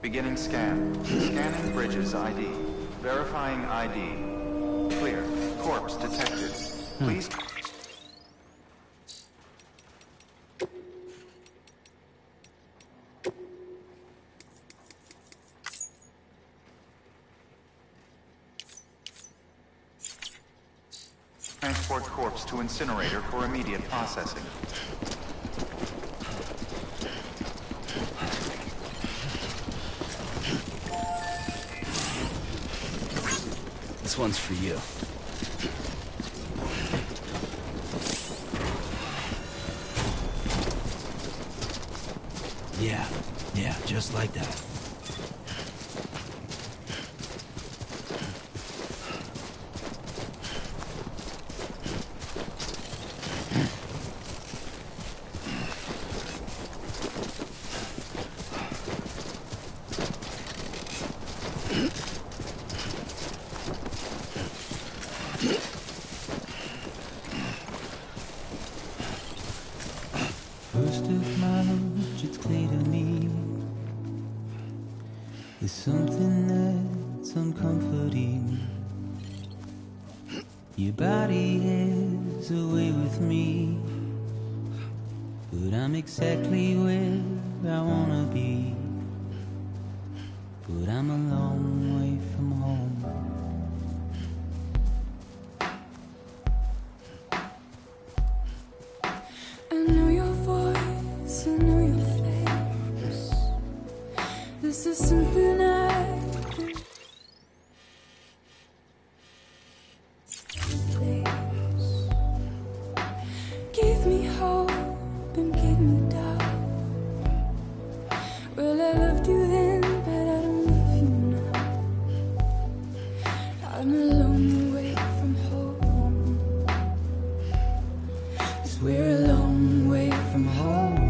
Beginning scan. Scanning bridges ID. Verifying ID. Clear. Corpse detected. Please. Transport corpse to incinerator for immediate processing. This one's for you. Yeah, just like that. First of March, it's clear to me there's something that's uncomforting. Your body is away with me, but I'm exactly where I wanna be. But I'm a long way from home. I know your voice, I know your face. This is something I could place. Gave me hope and gave me doubt. Well, I loved you then, but I don't love you now. I'm a long way from home. 'Cause we're a long way from home.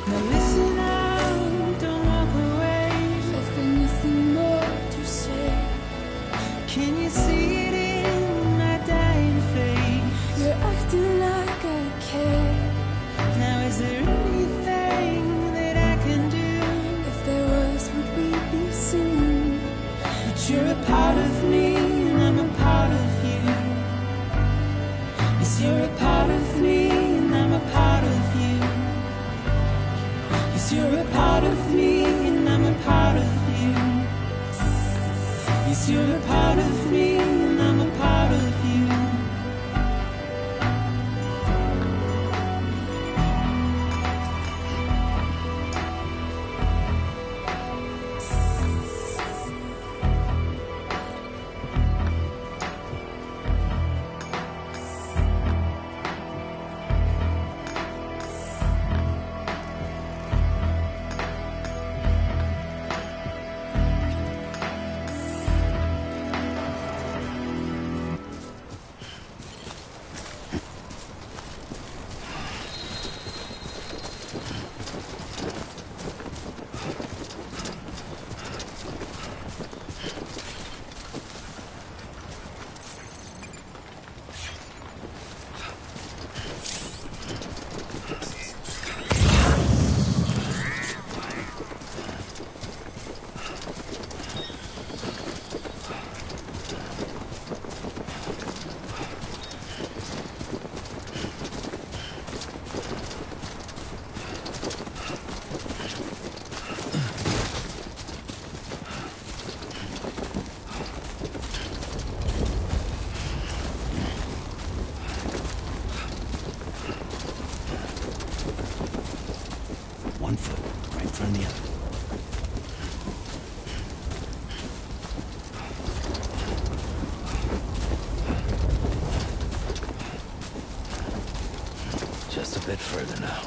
Now listen out, don't walk away. I've got nothing more to say. Can you see it in my dying face? You're acting like I care. Now is there anything that I can do? If there was, would we be singing? But you're a part of me and I'm a part of you. Yes, you're a part of me and I'm a part of you. Yes, you're a part of me and I'm a part of you. Yes, you're a part of me and I'm a part of you. One foot right in front of the other. Just a bit further now.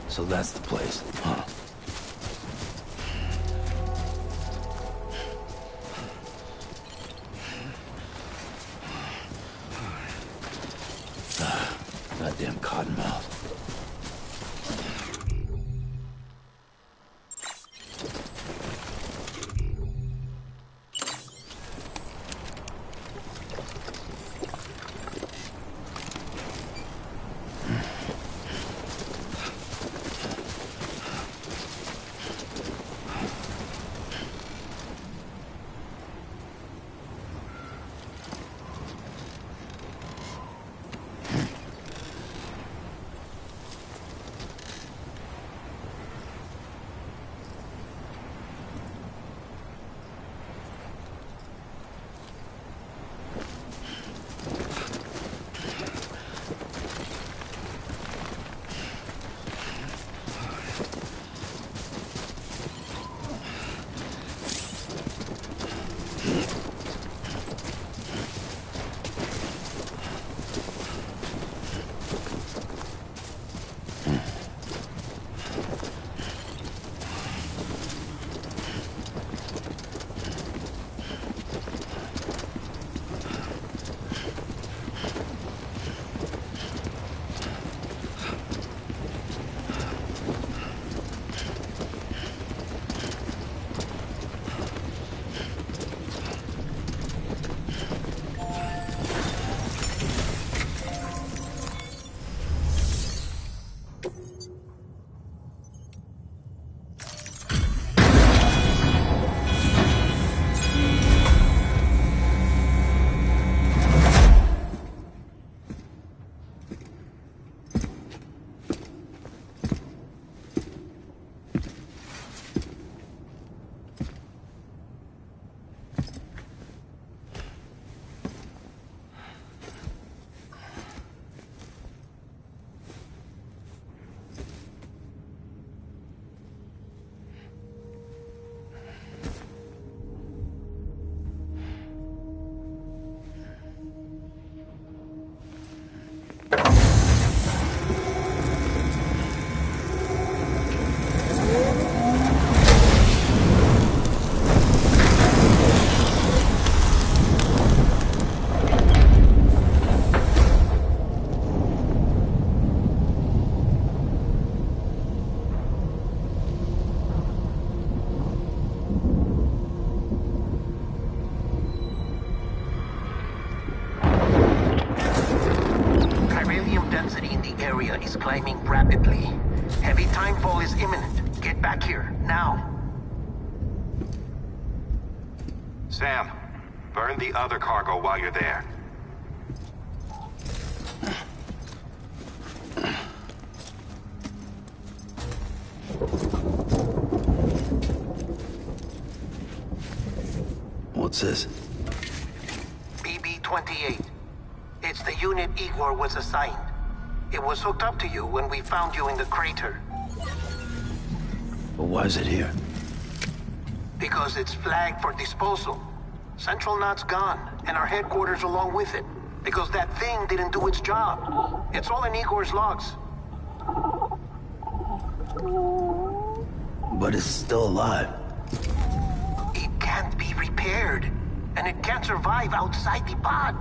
So that's the place, huh? Goddamn cottonmouth. Is climbing rapidly. Heavy timefall is imminent. Get back here, now. Sam, burn the other cargo while you're there. What's this? BB-28. It's the unit Igor was assigned. It was hooked up to you when we found you in the crater. But why is it here? Because it's flagged for disposal. Central Knot's gone, and our headquarters along with it. Because that thing didn't do its job. It's all in Igor's logs. But it's still alive. It can't be repaired, and it can't survive outside the pod.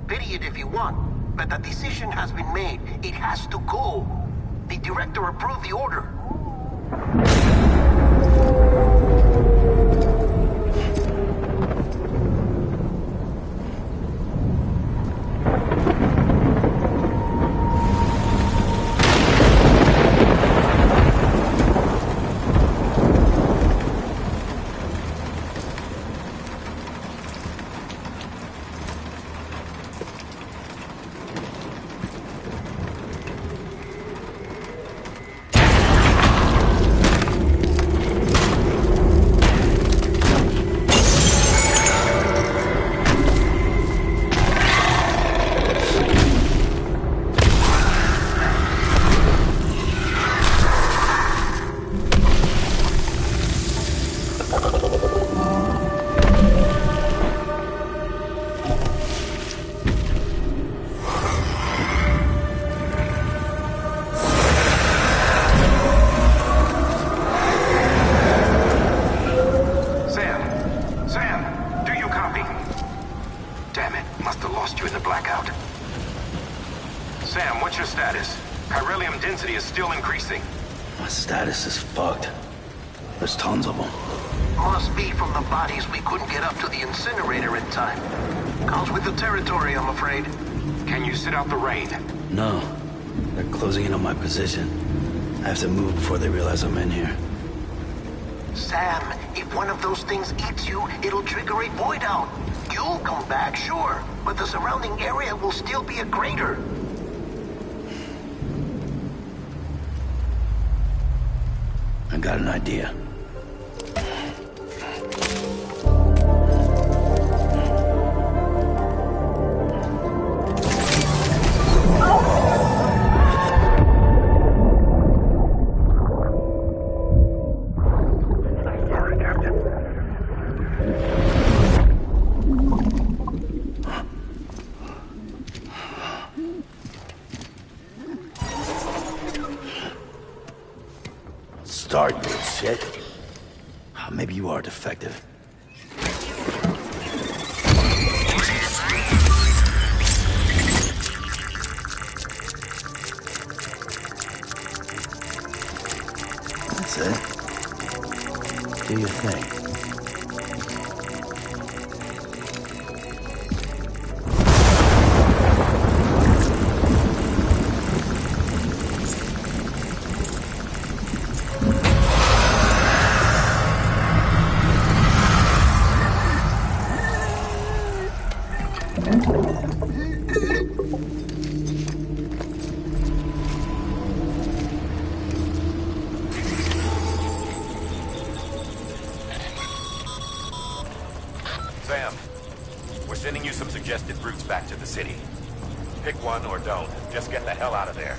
Pity it if you want, but the decision has been made. It has to go. The director approved the order. My status is fucked. There's tons of them. Must be from the bodies we couldn't get up to the incinerator in time. Comes with the territory, I'm afraid. Can you sit out the rain? No. They're closing in on my position. I have to move before they realize I'm in here. Sam, if one of those things eats you, it'll trigger a void out. You'll come back, sure, but the surrounding area will still be a crater. I got an idea. Start, you shit. Maybe you are defective. That's it. Do your thing. Sam, we're sending you some suggested routes back to the city. Pick one or don't. Just get the hell out of there.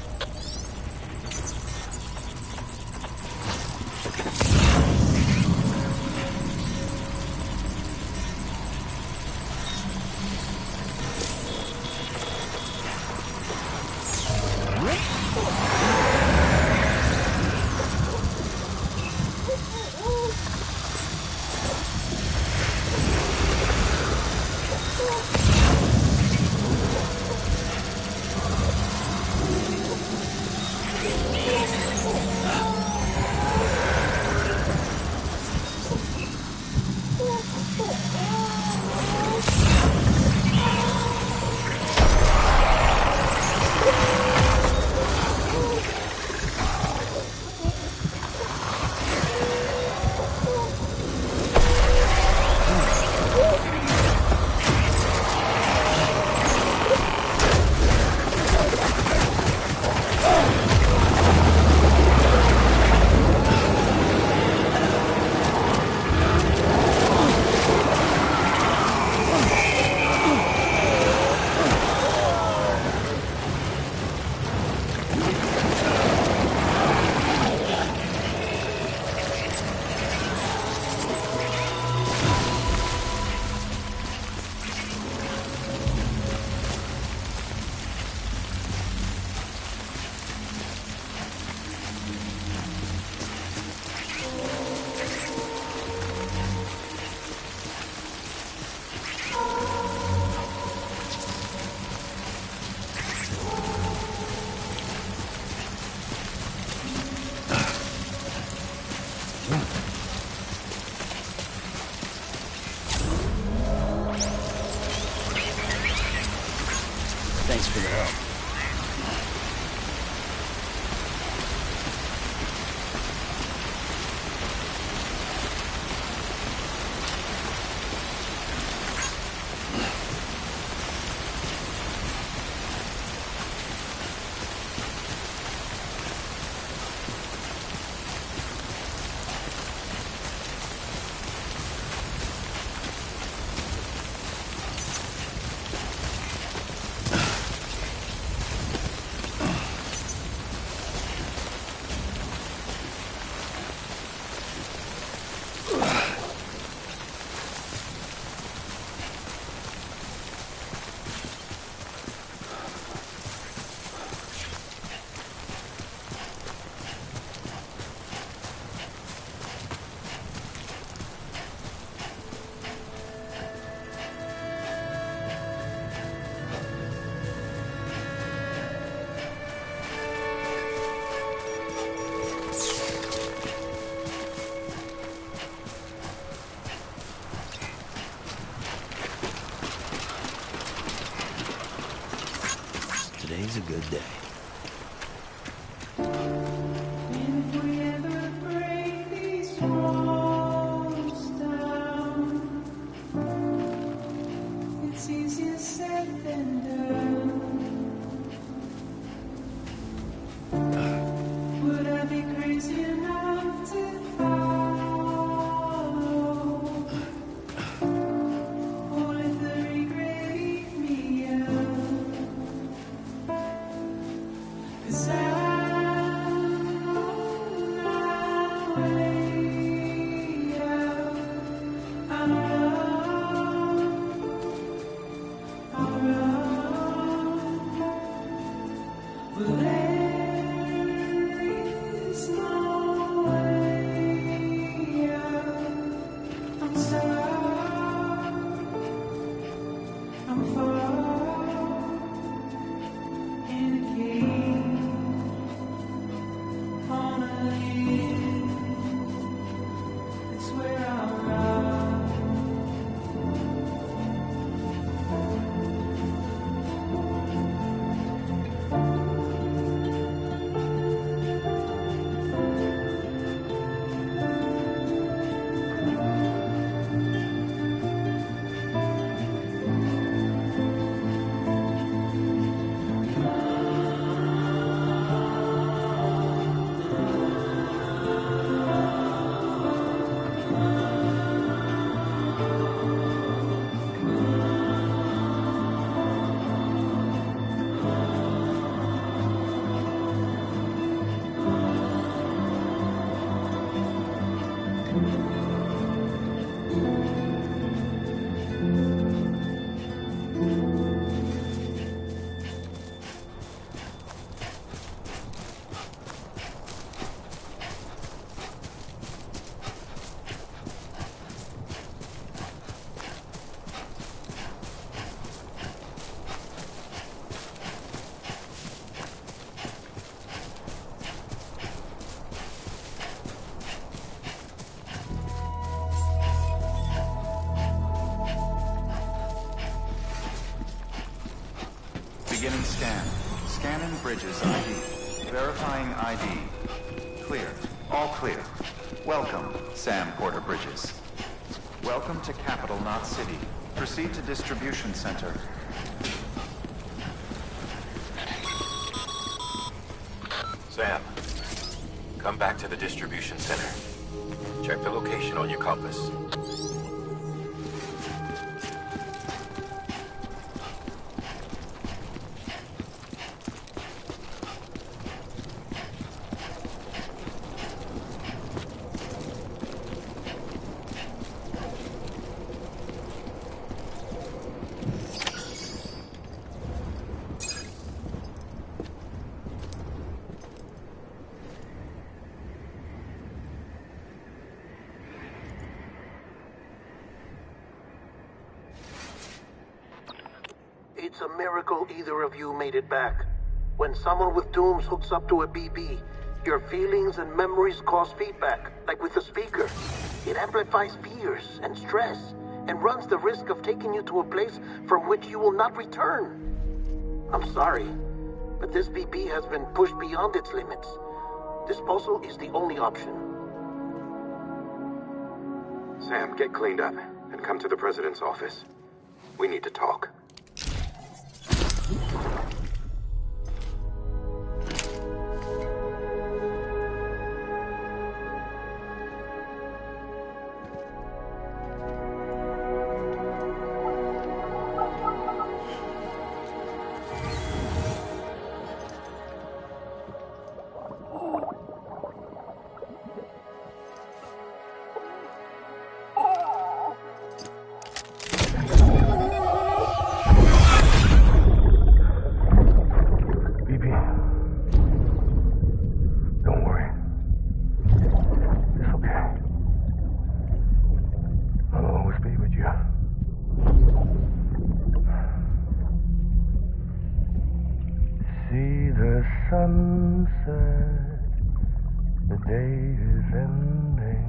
for the help. Today's a good day. If we ever break these walls down, it's easier said than done. Would I be crazy enough to follow? Or let the regret eat me up? 'Cause I'm my way out. I'll run. But there is no way out. I'm stuck. I'm far in a cage. On a hill, it's where I'll run. Beginning scan. Scanning bridges ID. Verifying ID. Clear. All clear. Welcome, Sam Porter Bridges. Welcome to Capital Knot City. Proceed to Distribution Center. Sam, come back to the distribution center. Check the location on your compass. It's a miracle either of you made it back. When someone with dooms hooks up to a BB, your feelings and memories cause feedback, like with a speaker. It amplifies fears and stress, and runs the risk of taking you to a place from which you will not return. I'm sorry, but this BB has been pushed beyond its limits. Disposal is the only option. Sam, get cleaned up and come to the president's office. We need to talk. Sunset, the day is ending.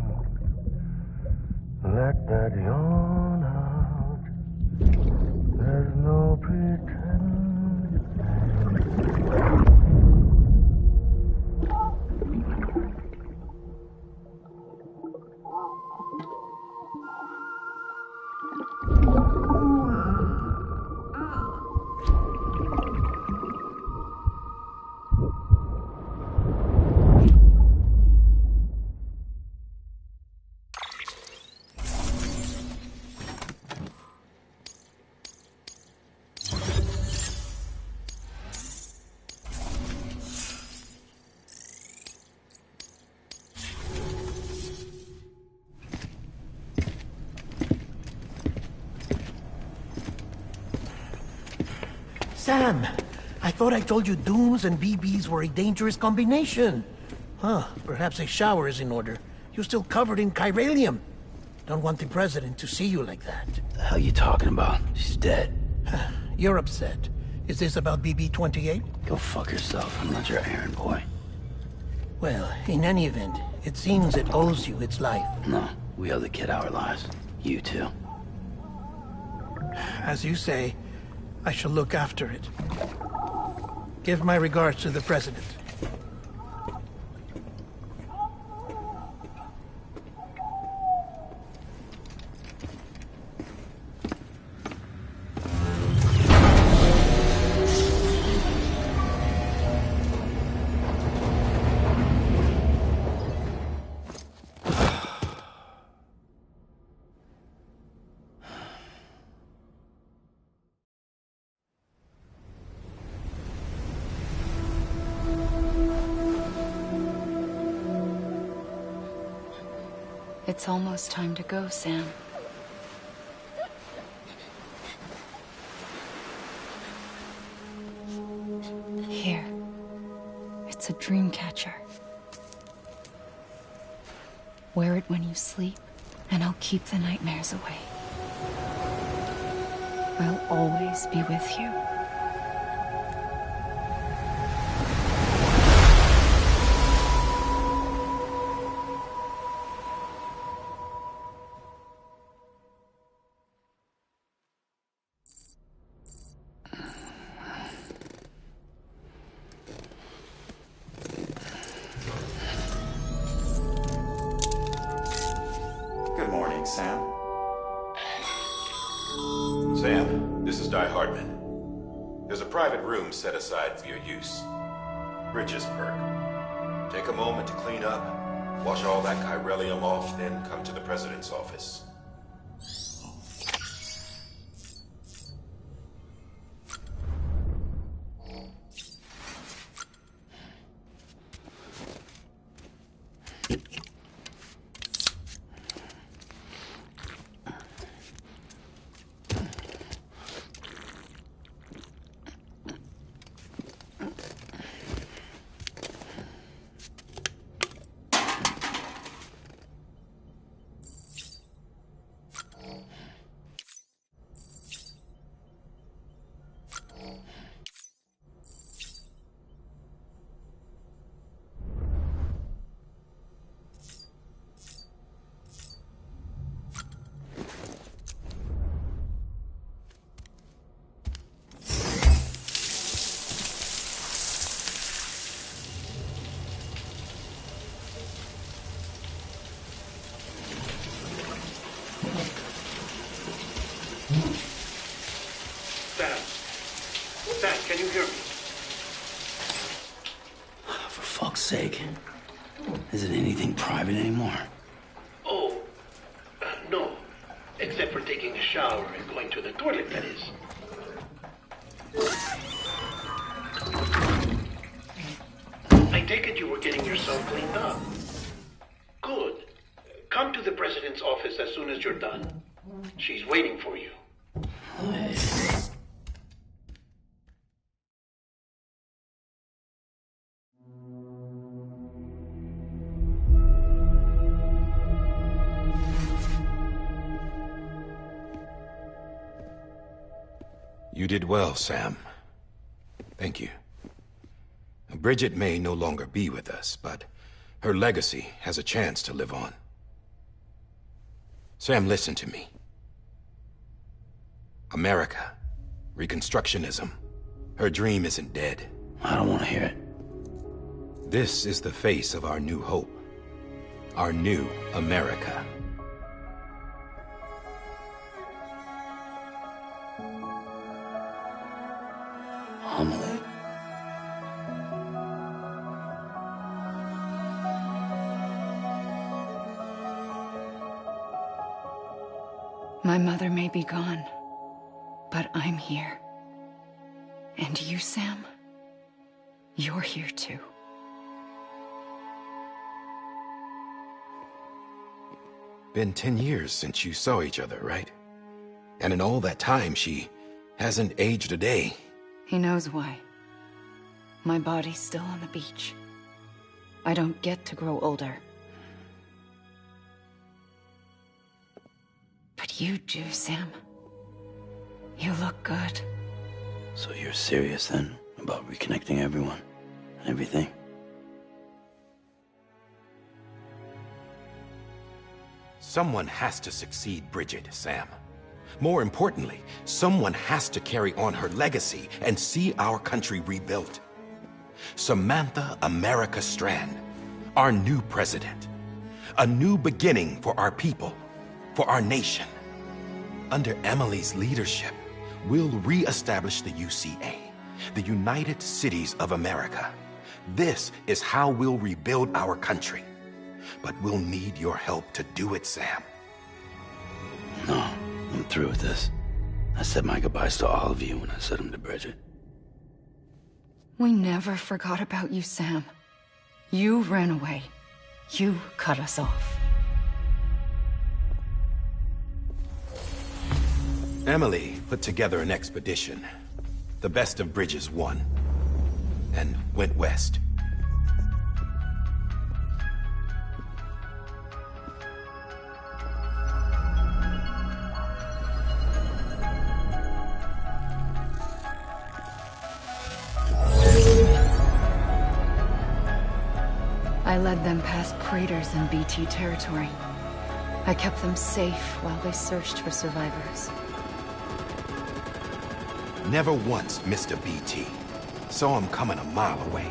Let that yawn out. There's no pretending. Sam, I thought I told you dooms and BBs were a dangerous combination. Huh, perhaps a shower is in order. You're still covered in chiralium. Don't want the president to see you like that. The hell you talking about? She's dead. You're upset. Is this about BB-28? Go fuck yourself. I'm not your errand boy. Well, in any event, it seems it owes you its life. No, we owe the kid our lives. You too. As you say, I shall look after it. Give my regards to the president. It's almost time to go, Sam. Here. It's a dream catcher. Wear it when you sleep, and I'll keep the nightmares away. I'll always be with you. Good morning, Sam. Sam, this is Di Hardman. There's a private room set aside for your use. Bridges perk. Take a moment to clean up, wash all that chiralium off, then come to the president's office. Can you hear me? For fuck's sake. Isn't anything private anymore? Oh, no. Except for taking a shower and going to the toilet, that is. I take it you were getting yourself cleaned up. Good. Come to the president's office as soon as you're done. She's waiting for you. You did well, Sam. Thank you. Bridget may no longer be with us, but her legacy has a chance to live on. Sam, listen to me. America, Reconstructionism, her dream isn't dead. I don't want to hear it. This is the face of our new hope. Our new America. Amelie. My mother may be gone, but I'm here. And you, Sam, you're here too. Been 10 years since you saw each other, right? And in all that time, she hasn't aged a day. He knows why. My body's still on the beach. I don't get to grow older. But you do, Sam. You look good. So you're serious then about reconnecting everyone and everything? Someone has to succeed Bridget, Sam. More importantly, someone has to carry on her legacy and see our country rebuilt. Samantha America Strand, our new president. A new beginning for our people, for our nation. Under Emily's leadership, we'll re-establish the UCA, the United Cities of America. This is how we'll rebuild our country. But we'll need your help to do it, Sam. No, I'm through with this. I said my goodbyes to all of you when I said them to Bridget. We never forgot about you, Sam. You ran away. You cut us off. Emily put together an expedition. The best of Bridges won. And went west. I led them past craters in BT territory. I kept them safe while they searched for survivors. Never once missed a BT. Saw him coming a mile away.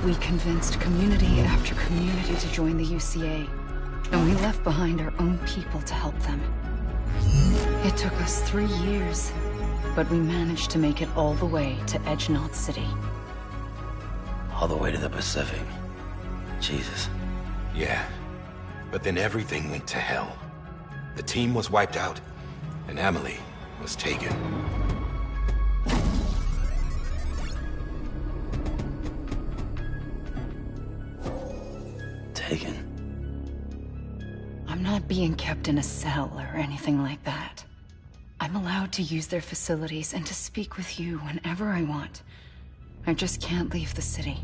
We convinced community after community to join the UCA, and we left behind our own people to help them. It took us 3 years, but we managed to make it all the way to Edgenot City. All the way to the Pacific. Jesus. Yeah, but then everything went to hell. The team was wiped out, and Emily was taken. Taken? I'm not being kept in a cell or anything like that. I'm allowed to use their facilities and to speak with you whenever I want. I just can't leave the city.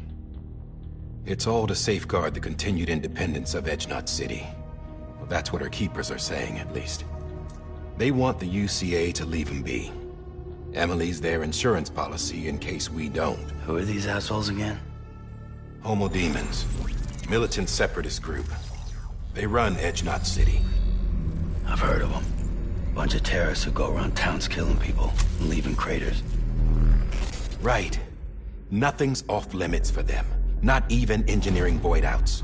It's all to safeguard the continued independence of Edgenot City. Well, that's what our keepers are saying, at least. They want the UCA to leave them be. Emily's their insurance policy in case we don't. Who are these assholes again? Homo Demons. Militant separatist group. They run Edgenot City. I've heard of them. Bunch of terrorists who go around towns killing people and leaving craters. Right. Nothing's off limits for them. Not even engineering void outs.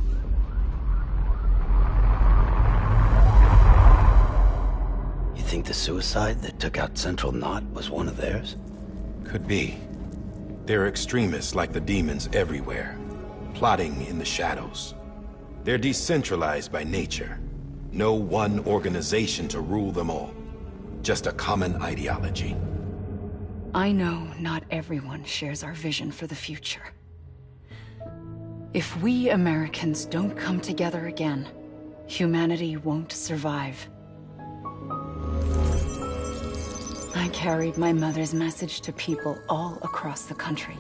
think the suicide that took out Central Knot was one of theirs? Could be. There are extremists like the demons everywhere, plotting in the shadows. They're decentralized by nature. No one organization to rule them all. Just a common ideology. I know not everyone shares our vision for the future. If we Americans don't come together again, humanity won't survive. I carried my mother's message to people all across the country.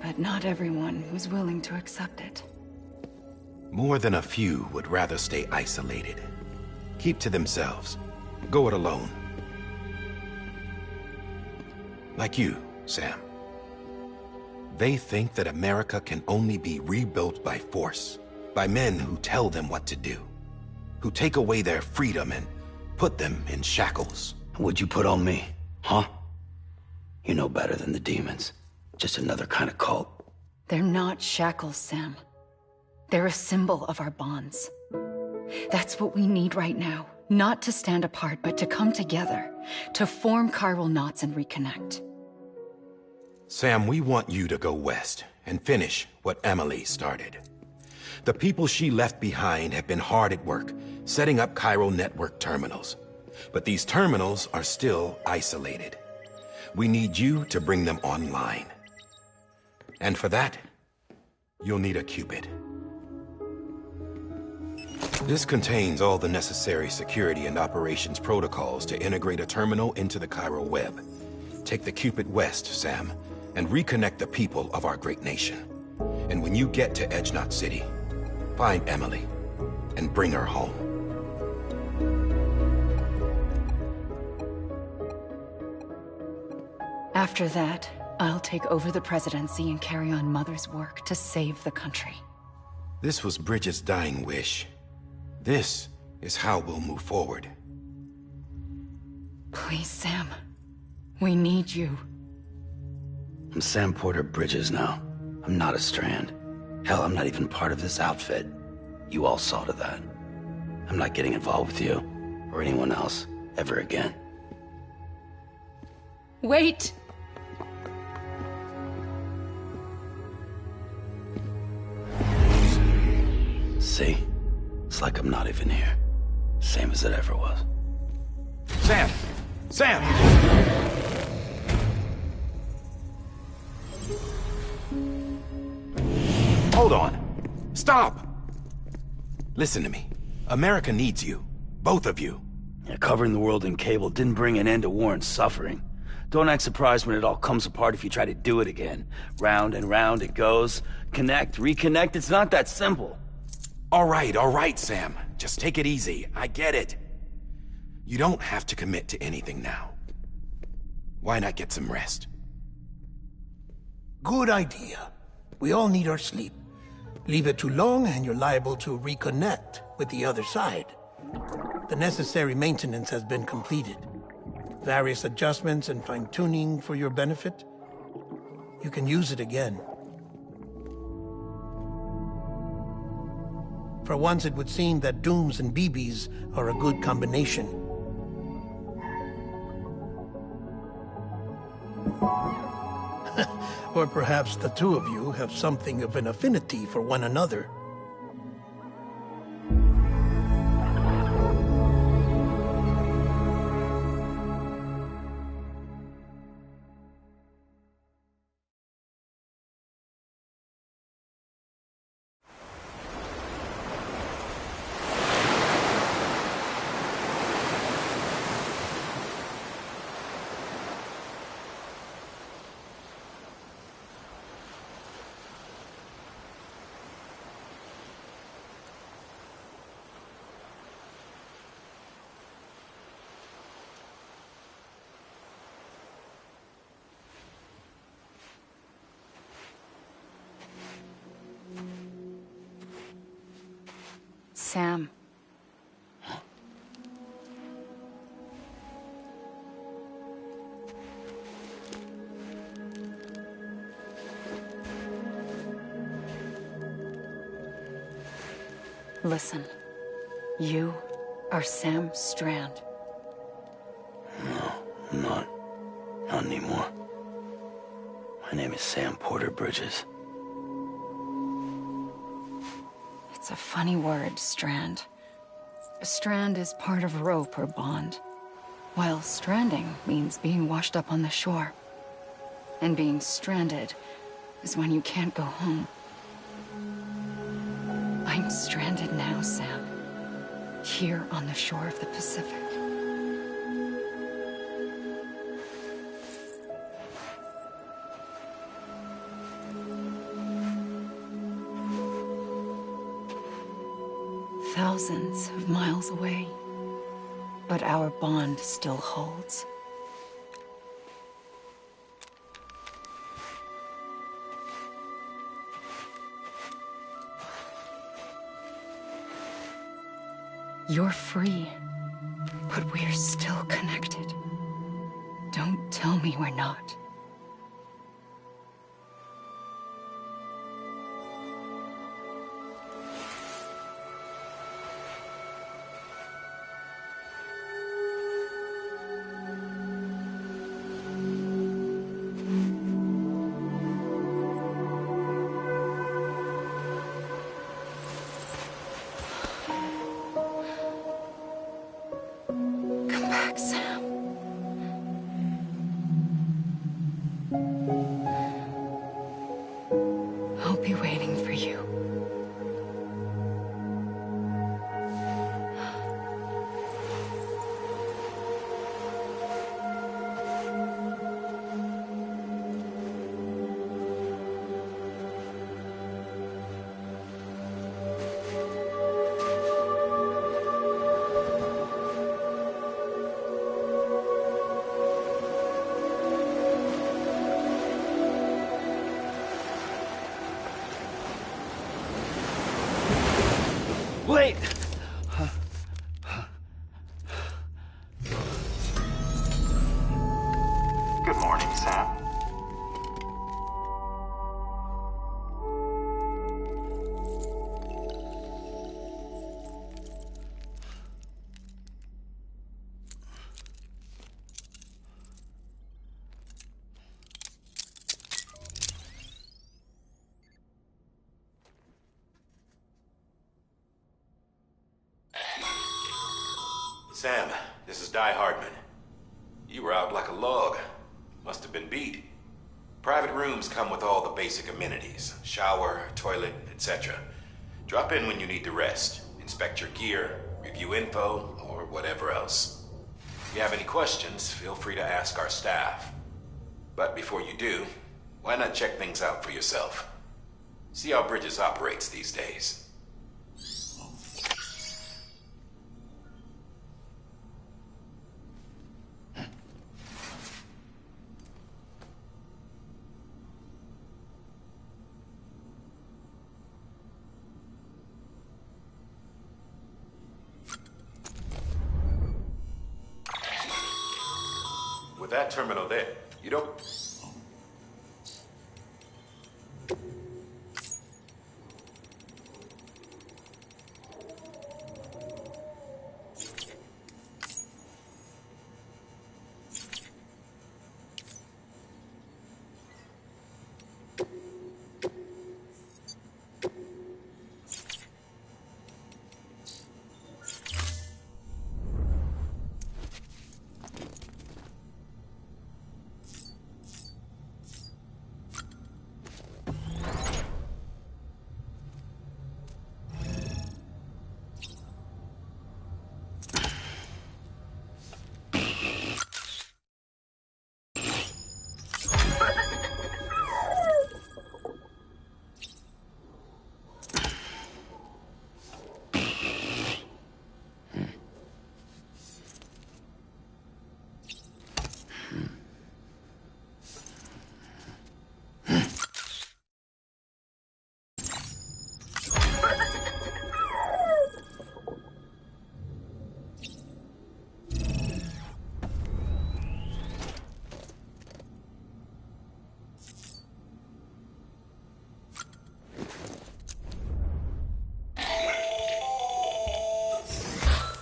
But not everyone was willing to accept it. More than a few would rather stay isolated. Keep to themselves. Go it alone. Like you, Sam. They think that America can only be rebuilt by force, by men who tell them what to do, who take away their freedom and put them in shackles. What'd you put on me, huh? You know better than the demons. Just another kind of cult. They're not shackles, Sam. They're a symbol of our bonds. That's what we need right now. Not to stand apart, but to come together, to form chiral knots and reconnect. Sam, we want you to go west and finish what Emily started. The people she left behind have been hard at work, setting up chiral network terminals. But these terminals are still isolated. We need you to bring them online. And for that, you'll need a Cupid. This contains all the necessary security and operations protocols to integrate a terminal into the chiral web. Take the Cupid west, Sam, and reconnect the people of our great nation. And when you get to Edge Knot City, find Emily and bring her home. After that, I'll take over the presidency and carry on Mother's work to save the country. This was Bridget's dying wish. This is how we'll move forward. Please, Sam. We need you. I'm Sam Porter Bridges now. I'm not a Strand. Hell, I'm not even part of this outfit. You all saw to that. I'm not getting involved with you, or anyone else, ever again. Wait! See? It's like I'm not even here. Same as it ever was. Sam! Sam! Hold on. Stop! Listen to me. America needs you. Both of you. Yeah, covering the world in cable didn't bring an end to war and suffering. Don't act surprised when it all comes apart if you try to do it again. Round and round it goes. Connect, reconnect, it's not that simple. All right, Sam. Just take it easy. I get it. You don't have to commit to anything now. Why not get some rest? Good idea. We all need our sleep. Leave it too long and you're liable to reconnect with the other side. The necessary maintenance has been completed. Various adjustments and fine-tuning for your benefit. You can use it again. For once, it would seem that Dooms and BBs are a good combination. Or perhaps the two of you have something of an affinity for one another. Sam. Listen, you are Sam Strand. No, I'm not. Not anymore. My name is Sam Porter Bridges. It's a funny word, Strand. A strand is part of rope or bond, while stranding means being washed up on the shore. And being stranded is when you can't go home. I'm stranded now, Sam. Here on the shore of the Pacific. Thousands of miles away, but our bond still holds. You're free, but we're still connected. Don't tell me we're not. Sam. I'll be waiting for you. Wait! Good morning, Sam. Sam, this is Hardman. You were out like a log. Must have been beat. Private rooms come with all the basic amenities. Shower, toilet, etc. Drop in when you need to rest. Inspect your gear, review info, or whatever else. If you have any questions, feel free to ask our staff. But before you do, why not check things out for yourself? See how Bridges operates these days. With that terminal there, you don't...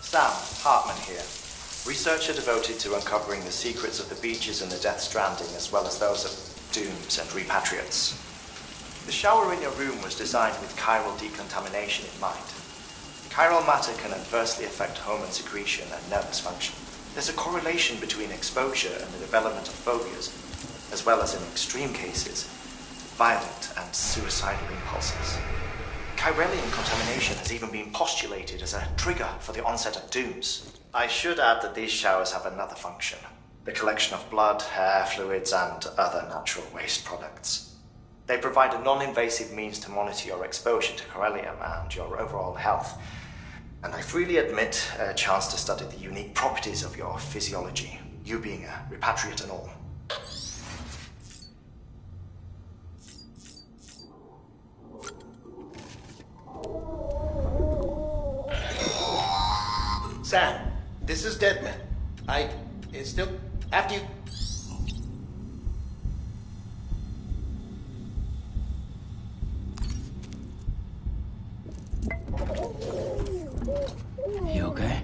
Sam Hartman here, researcher devoted to uncovering the secrets of the beaches in the Death Stranding, as well as those of dooms and repatriates. The shower in your room was designed with chiral decontamination in mind. Chiral matter can adversely affect hormone secretion and nervous function. There's a correlation between exposure and the development of phobias, as well as in extreme cases, violent and suicidal impulses. Chiralian contamination has even been postulated as a trigger for the onset of dooms. I should add that these showers have another function: the collection of blood, hair, fluids, and other natural waste products. They provide a non-invasive means to monitor your exposure to chiralium and your overall health. And I freely admit a chance to study the unique properties of your physiology, you being a repatriate and all. Sam, this is Deadman. It's still after you. You okay?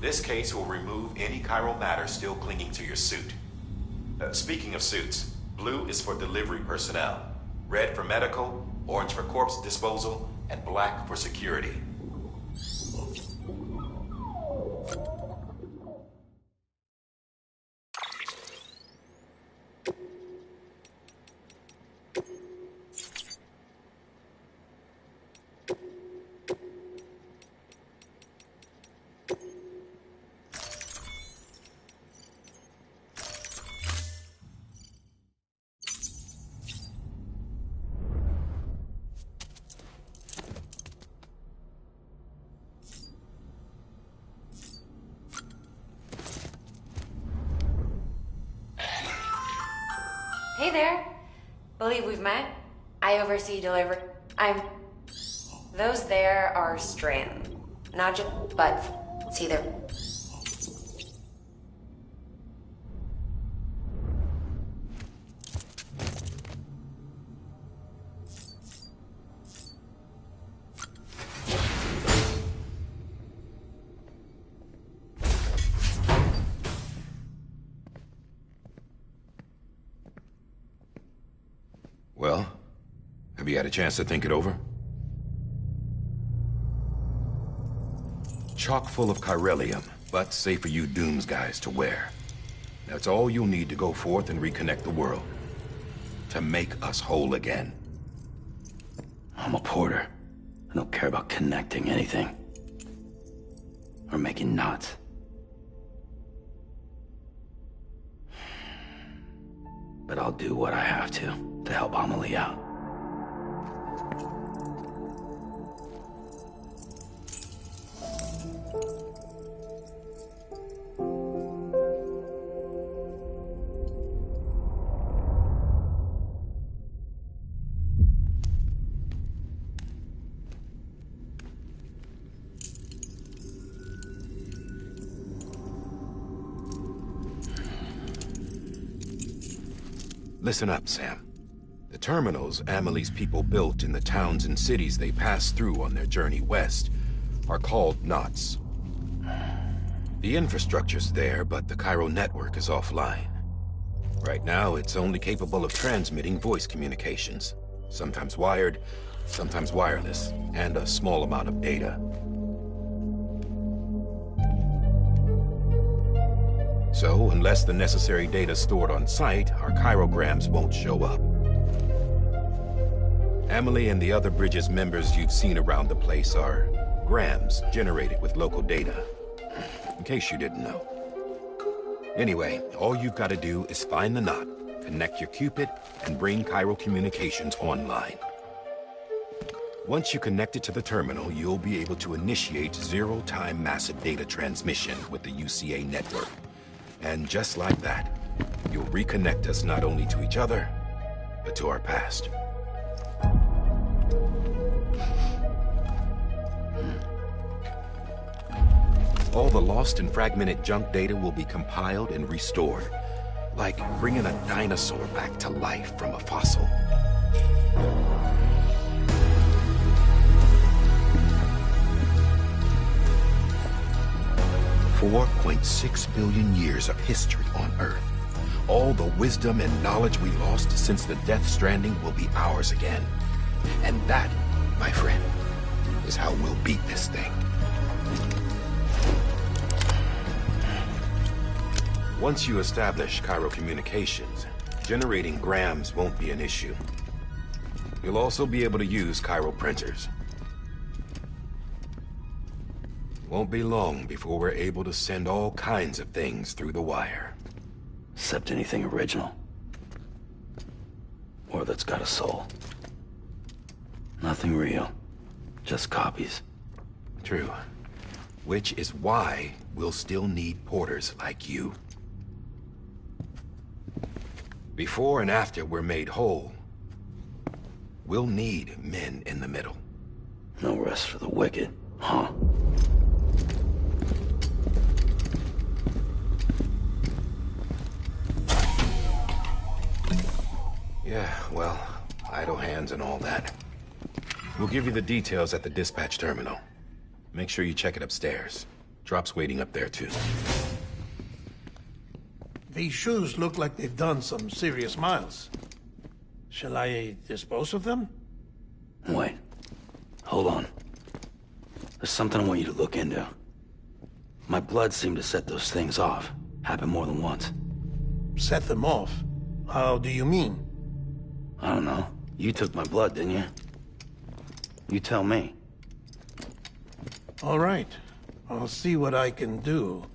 This case will remove any chiral matter still clinging to your suit. Speaking of suits, blue is for delivery personnel, red for medical, orange for corpse disposal, and black for security. Hey there. Believe we've met. I oversee delivery. Those there are Strand. Not just, but it's either. Well, have you had a chance to think it over? Chock full of chiralium, but safe for you Dooms guys to wear. That's all you'll need to go forth and reconnect the world. To make us whole again. I'm a porter. I don't care about connecting anything. Or making knots. But I'll do what I have to help Amelie out. Listen up, Sam. The terminals Amelie's people built in the towns and cities they passed through on their journey west are called knots. The infrastructure's there, but the chiral network is offline. Right now, it's only capable of transmitting voice communications, sometimes wired, sometimes wireless, and a small amount of data. So, unless the necessary data's stored on site, our chirograms won't show up. Amelie and the other Bridges members you've seen around the place are grams generated with local data. In case you didn't know. Anyway, all you've got to do is find the knot, connect your Cupid, and bring chiral communications online. Once you connect it to the terminal, you'll be able to initiate zero-time massive data transmission with the UCA network. And just like that, you'll reconnect us not only to each other, but to our past. All the lost and fragmented junk data will be compiled and restored, like bringing a dinosaur back to life from a fossil. $4.6 billion years of history on Earth. All the wisdom and knowledge we lost since the Death Stranding will be ours again. And that, my friend, is how we'll beat this thing. Once you establish Cairo communications, generating grams won't be an issue. You'll also be able to use Cairo printers. Won't be long before we're able to send all kinds of things through the wire. Except anything original. Or that's got a soul. Nothing real. Just copies. True. Which is why we'll still need porters like you. Before and after we're made whole, we'll need men in the middle. No rest for the wicked, huh? Yeah, well, idle hands and all that. We'll give you the details at the dispatch terminal. Make sure you check it upstairs. Drop's waiting up there, too. These shoes look like they've done some serious miles. Shall I dispose of them? Wait. Hold on. There's something I want you to look into. My blood seemed to set those things off. Happened more than once. Set them off? How do you mean? I don't know. You took my blood, didn't you? You tell me. All right. I'll see what I can do.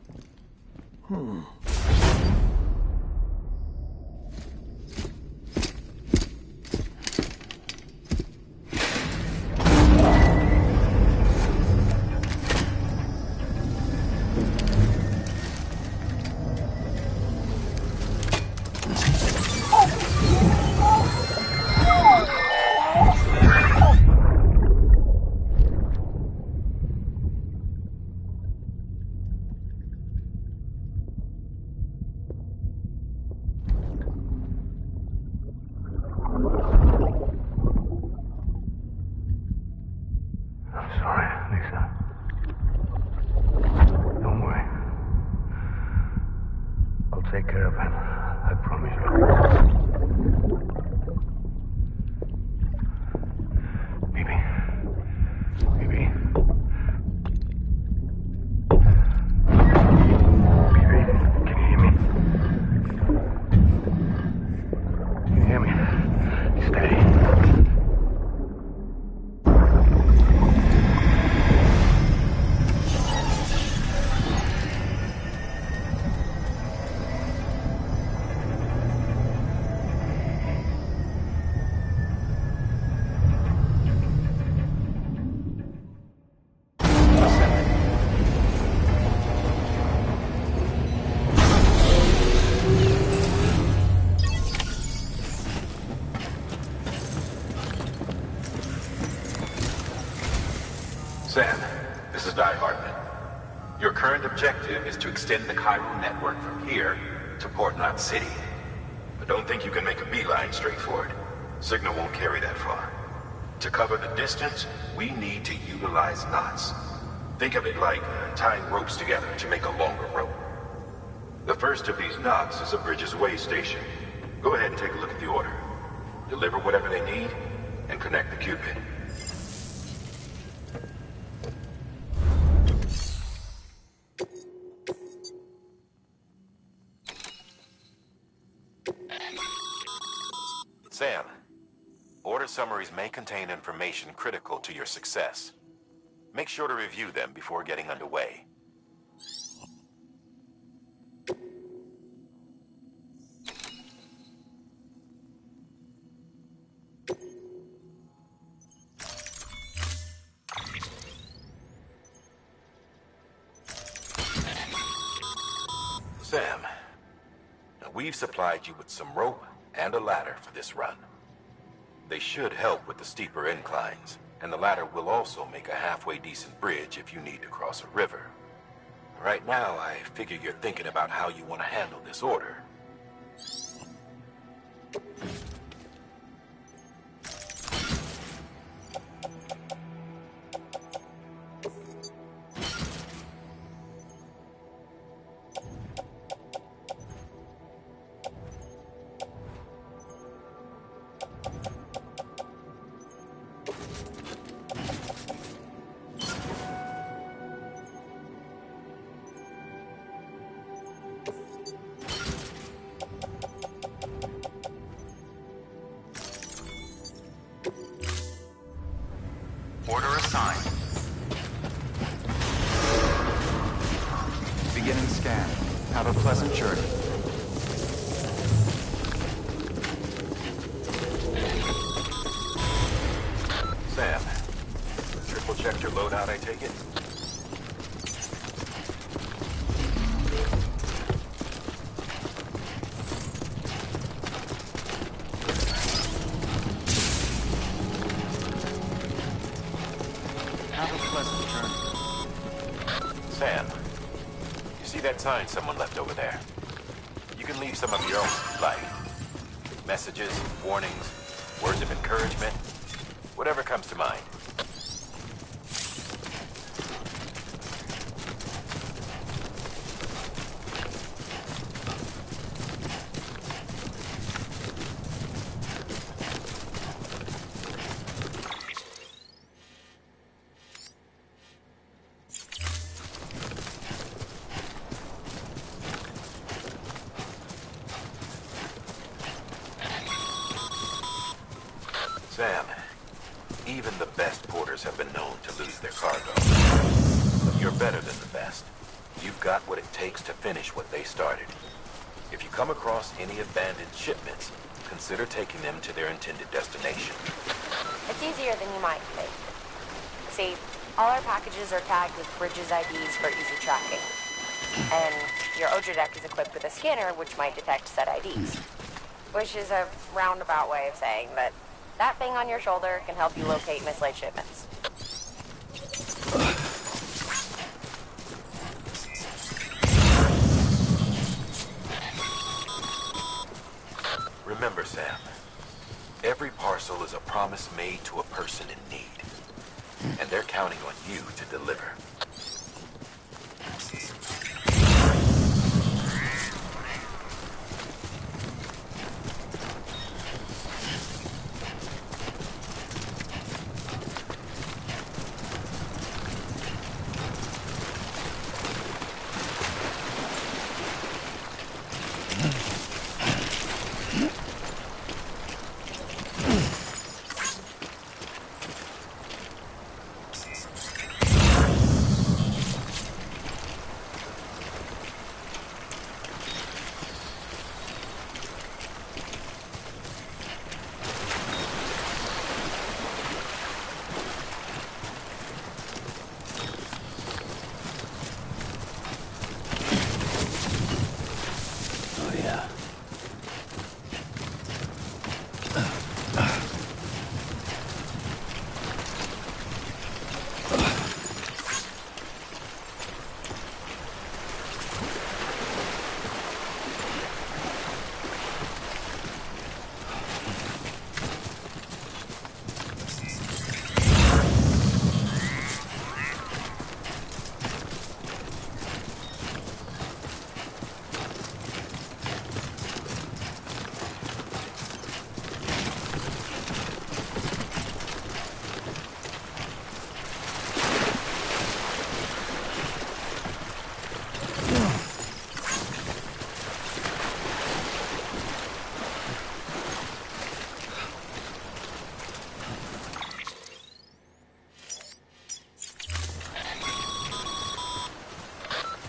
Take care of him. I promise you. Maybe. Baby, can you hear me? Can you hear me? Steady. Sam, this is Hartman. Your current objective is to extend the Cairo network from here to Port Knot City. But don't think you can make a beeline straight for it. Signal won't carry that far. To cover the distance, we need to utilize knots. Think of it like tying ropes together to make a longer rope. The first of these knots is a Bridges Way station. Go ahead and take a look at the order. Deliver whatever they need, and connect the Cupid. Sam, order summaries may contain information critical to your success. Make sure to review them before getting underway. Sam, We've supplied you with some rope and a ladder for this run. They should help with the steeper inclines, and the ladder will also make a halfway decent bridge if you need to cross a river. Right now, I figure you're thinking about how you want to handle this order. Order assigned. Beginning scan. Have a pleasant journey. Sam, triple checked your loadout, I take it? Have a pleasant journey. Sam, you see that sign someone left over there? You can leave some of your own, like messages, warnings, words of encouragement, whatever comes to mind. Sam, even the best porters have been known to lose their cargo. But you're better than the best. You've got what it takes to finish what they started. If you come across any abandoned shipments, consider taking them to their intended destination. It's easier than you might think. See, all our packages are tagged with Bridges IDs for easy tracking. And your Odra deck is equipped with a scanner which might detect said IDs. Which is a roundabout way of saying that that thing on your shoulder can help you locate mislaid shipments. Remember, Sam, every parcel is a promise made to a person in need. And they're counting on you to deliver.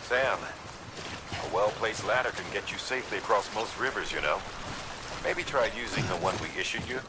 Sam, a well-placed ladder can get you safely across most rivers, you know. Maybe try using the one we issued you.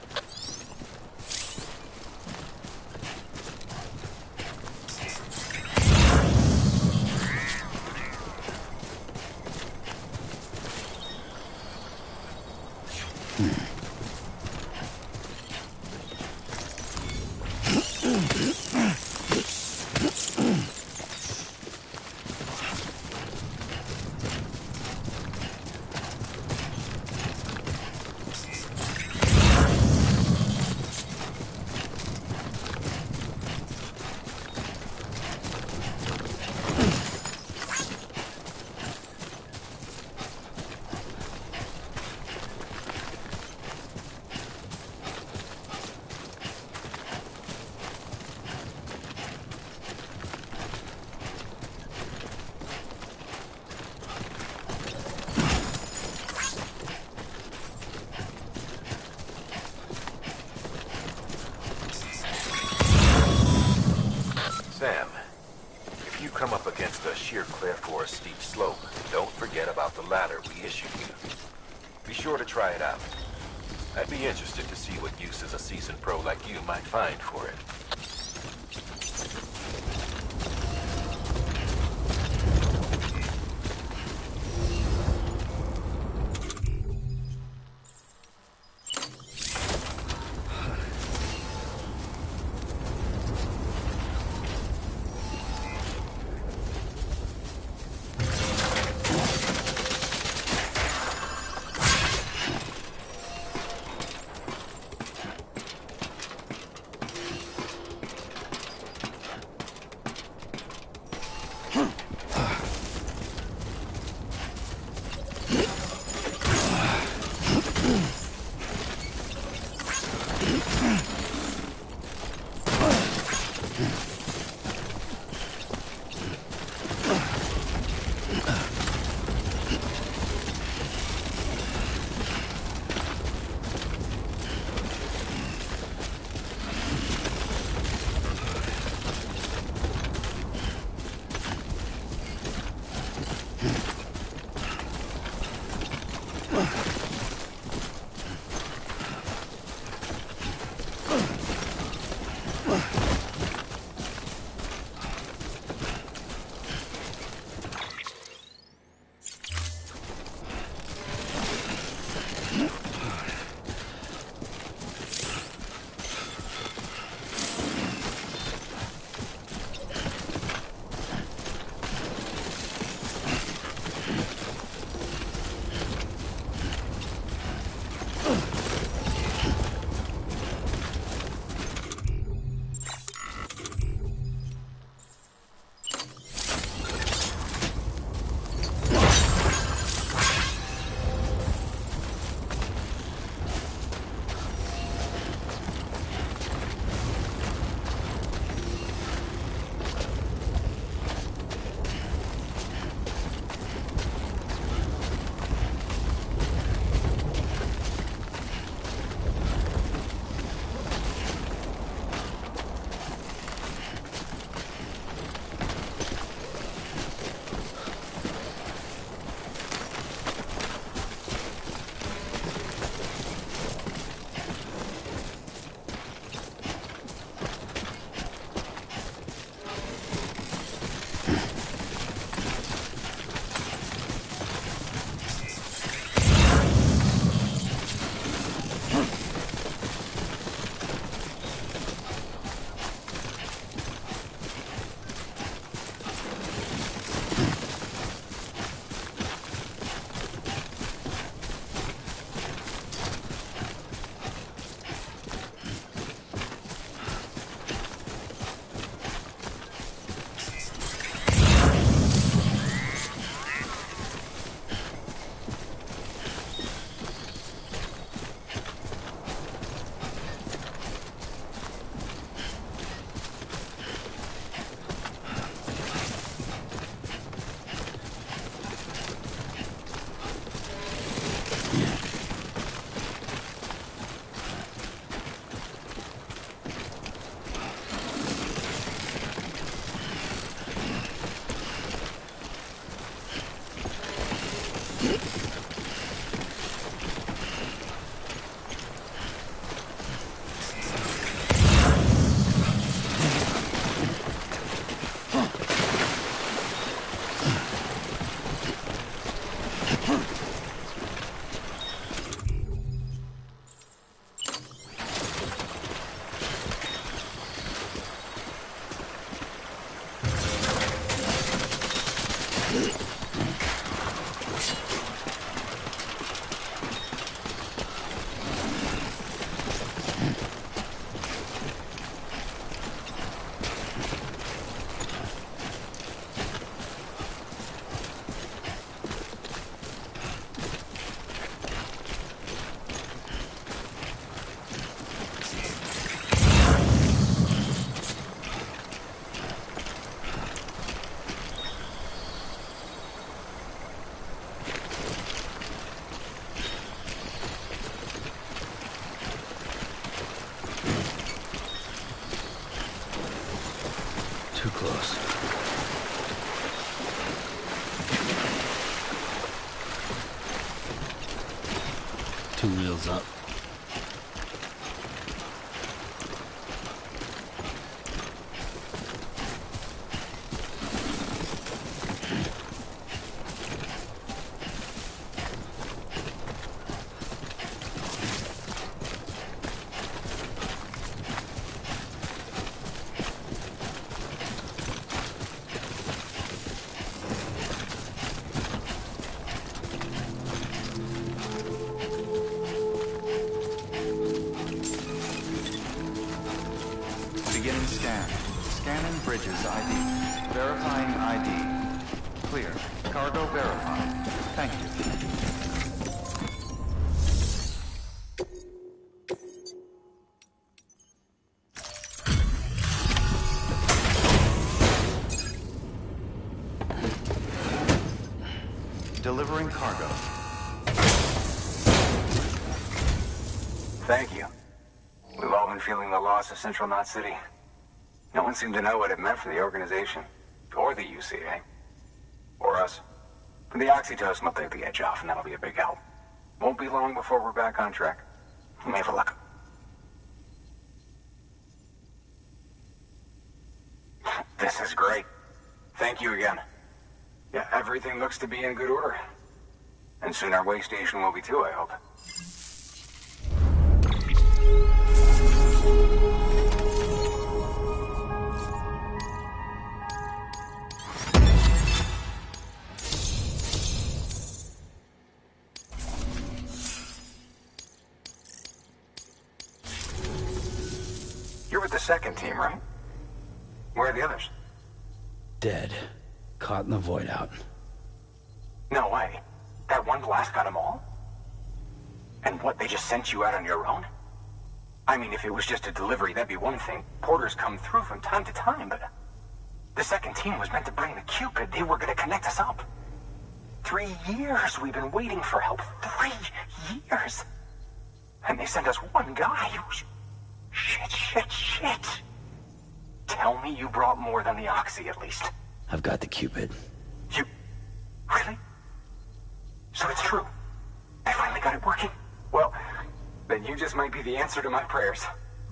Sam, if you come up against a sheer cliff or a steep slope, don't forget about the ladder we issued you. Be sure to try it out. I'd be interested to see what uses a seasoned pro like you might find for it. Too close. Two wheels up. Beginning scan. Scanning bridges ID. Verifying ID. Clear. Cargo verified. Thank you. Delivering cargo. Thank you. We've all been feeling the loss of Central Knot City. No one seemed to know what it meant for the organization, or the UCA, or us. The oxytocin will take the edge off, and that'll be a big help. Won't be long before we're back on track. We may have a luck. This is great. Thank you again. Yeah, everything looks to be in good order. And soon our way station will be too, I hope. You're with the second team, right? Where are the others? Dead. Caught in the void out. No way. That one blast got them all? And what, they just sent you out on your own? I mean, if it was just a delivery, that'd be one thing. Porters come through from time to time, but... The second team was meant to bring the Cupid. They were gonna connect us up. 3 years we've been waiting for help. 3 years! And they sent us one guy who's... Shit. Tell me you brought more than the Oxy, at least. I've got the Cupid. You... Really? So it's true. I finally got it working. Well, then you just might be the answer to my prayers.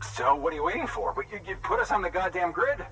So what are you waiting for? You put us on the goddamn grid.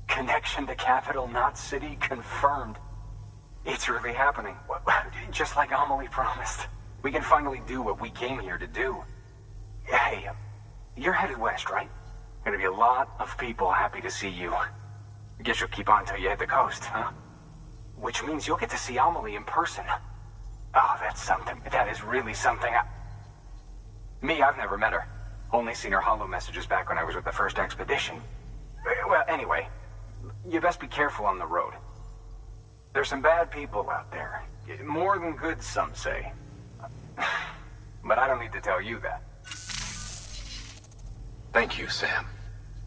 Connection to Capital Knot City confirmed. It's really happening. Just like Amelie promised. We can finally do what we came here to do. Hey, you're headed west, right? Gonna be a lot of people happy to see you. I guess you'll keep on till you hit the coast, huh? Which means you'll get to see Amelie in person. Oh, that's something. That is really something. Me, I've never met her. Only seen her holo messages back when I was with the first expedition. Well, anyway, you best be careful on the road. There's some bad people out there. More than good, some say. But I don't need to tell you that. Thank you, Sam.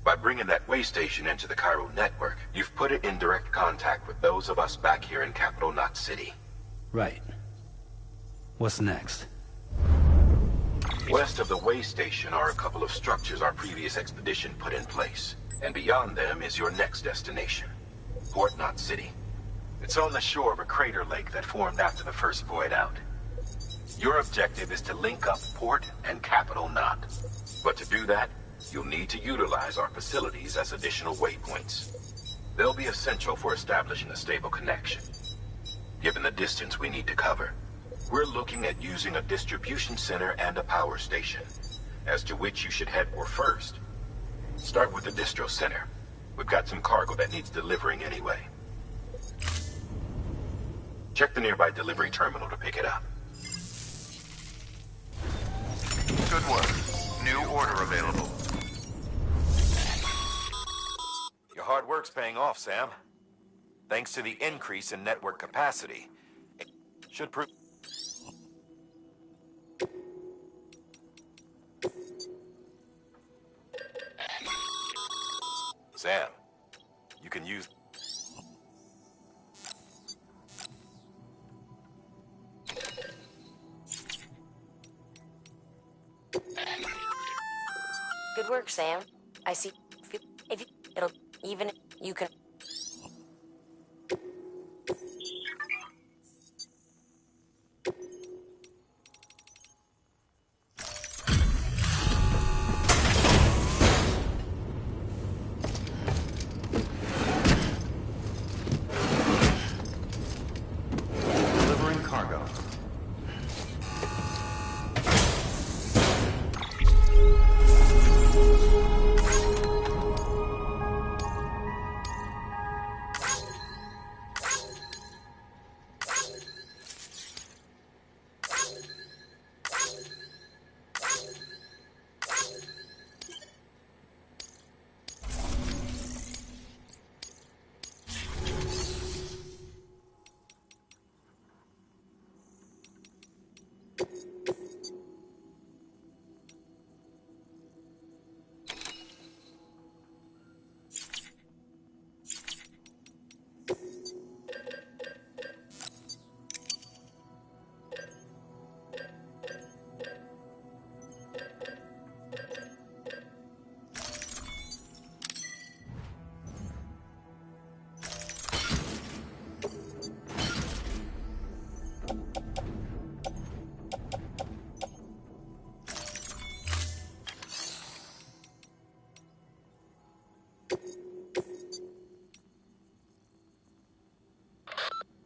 By bringing that way station into the Cairo network, you've put it in direct contact with those of us back here in Capital Knot City. Right. What's next? West of the way station are a couple of structures our previous expedition put in place. And beyond them is your next destination, Port Knot City. It's on the shore of a crater lake that formed after the first void out. Your objective is to link up Port and Capital Knot. But to do that, you'll need to utilize our facilities as additional waypoints. They'll be essential for establishing a stable connection. Given the distance we need to cover, we're looking at using a distribution center and a power station, as to which you should head for first. Start with the distro center. We've got some cargo that needs delivering anyway. Check the nearby delivery terminal to pick it up. Good work. New order available. Your hard work's paying off, Sam. Thanks to the increase in network capacity, it should prove... Sam, you can use... Good work, Sam. I see. If you, it'll even you can. Delivering cargo.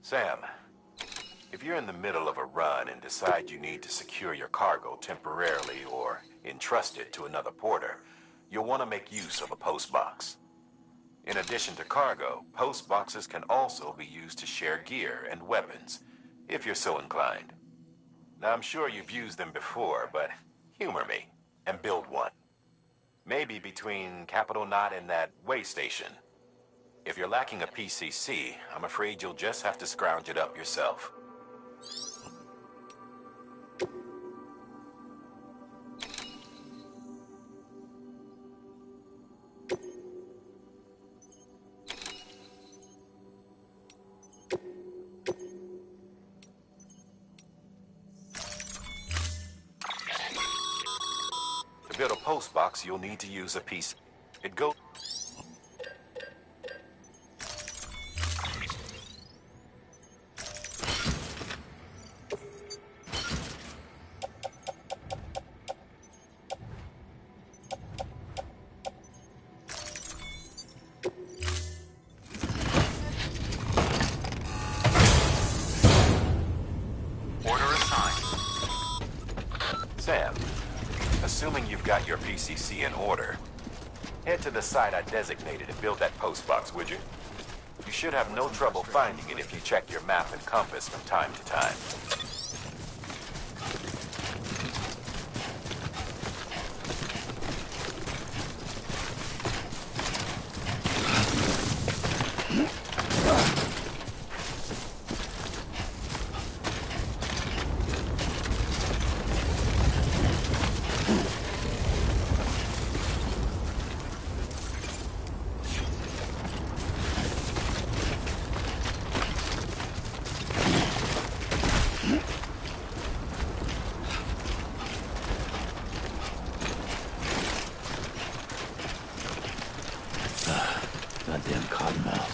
Sam, if you're in the middle of a run and decide you need to secure your cargo temporarily or entrust it to another porter, you'll want to make use of a post box. In addition to cargo, post boxes can also be used to share gear and weapons, if you're so inclined. Now, I'm sure you've used them before, but humor me and build one. Maybe between Capital Knot and that way station. If you're lacking a PCC, I'm afraid you'll just have to scrounge it up yourself. To build a post box, you'll need to use a piece. It goes... Sam, assuming you've got your PCC in order, head to the site I designated and build that post box, would you? You should have no trouble finding it if you check your map and compass from time to time. Goddamn cottonmouth.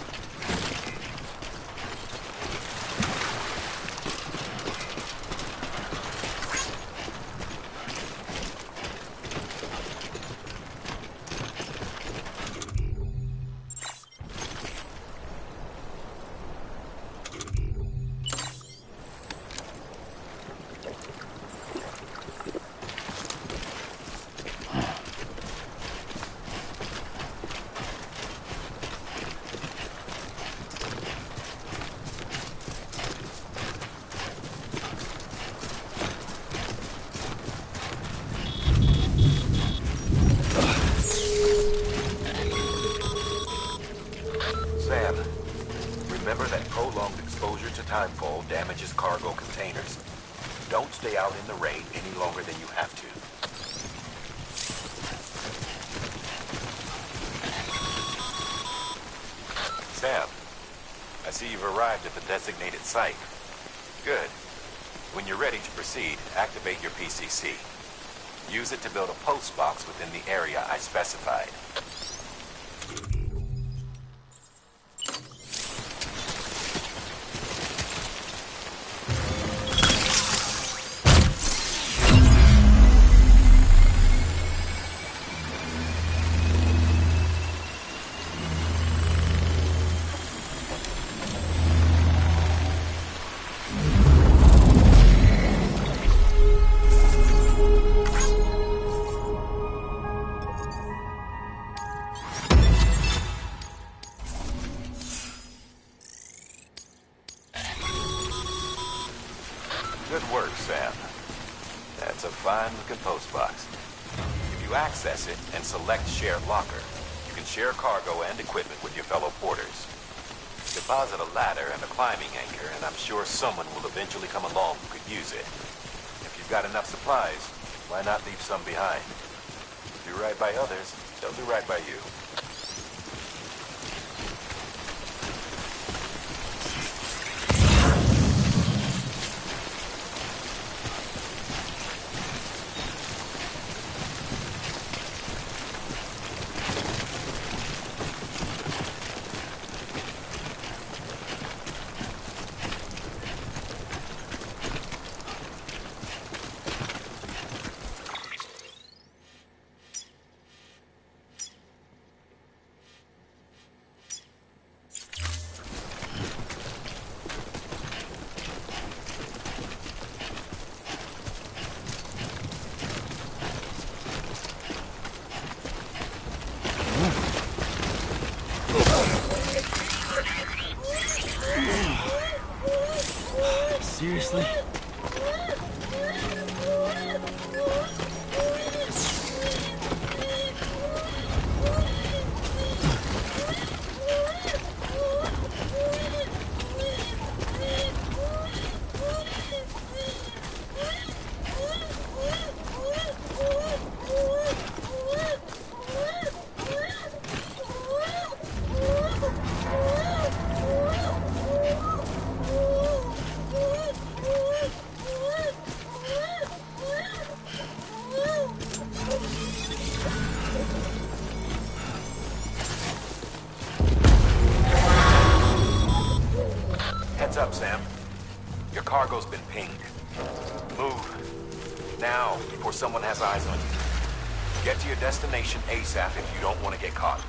Remember that prolonged exposure to timefall damages cargo containers. Don't stay out in the rain any longer than you have to. Sam, I see you've arrived at the designated site. Good. When you're ready to proceed, activate your PCC. Use it to build a post box within the area I specified. Good work, Sam. That's a fine-looking post box. If you access it and select Share Locker, you can share cargo and equipment with your fellow porters. Deposit a ladder and a climbing anchor, and I'm sure someone will eventually come along who could use it. If you've got enough supplies, why not leave some behind? Do right by others, they'll do right by you. Seriously? Heads up, Sam. Your cargo's been pinged. Move. Now, before someone has eyes on you. Get to your destination ASAP if you don't want to get caught.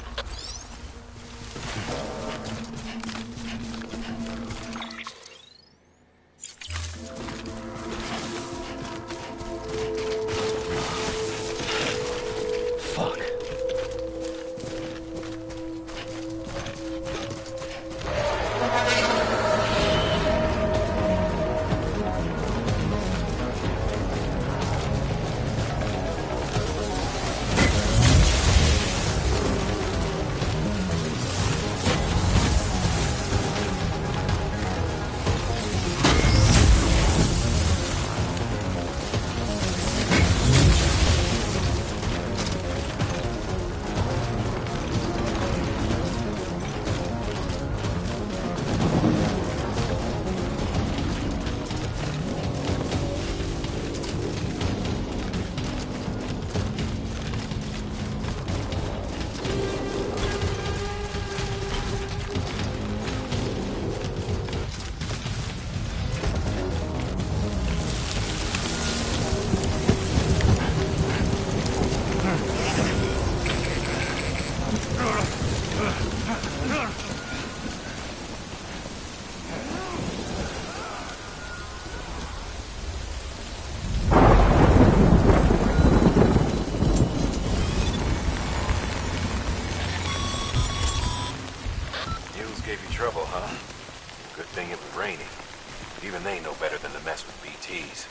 Trouble, huh? Good thing it was raining. Even they know better than to mess with BTs.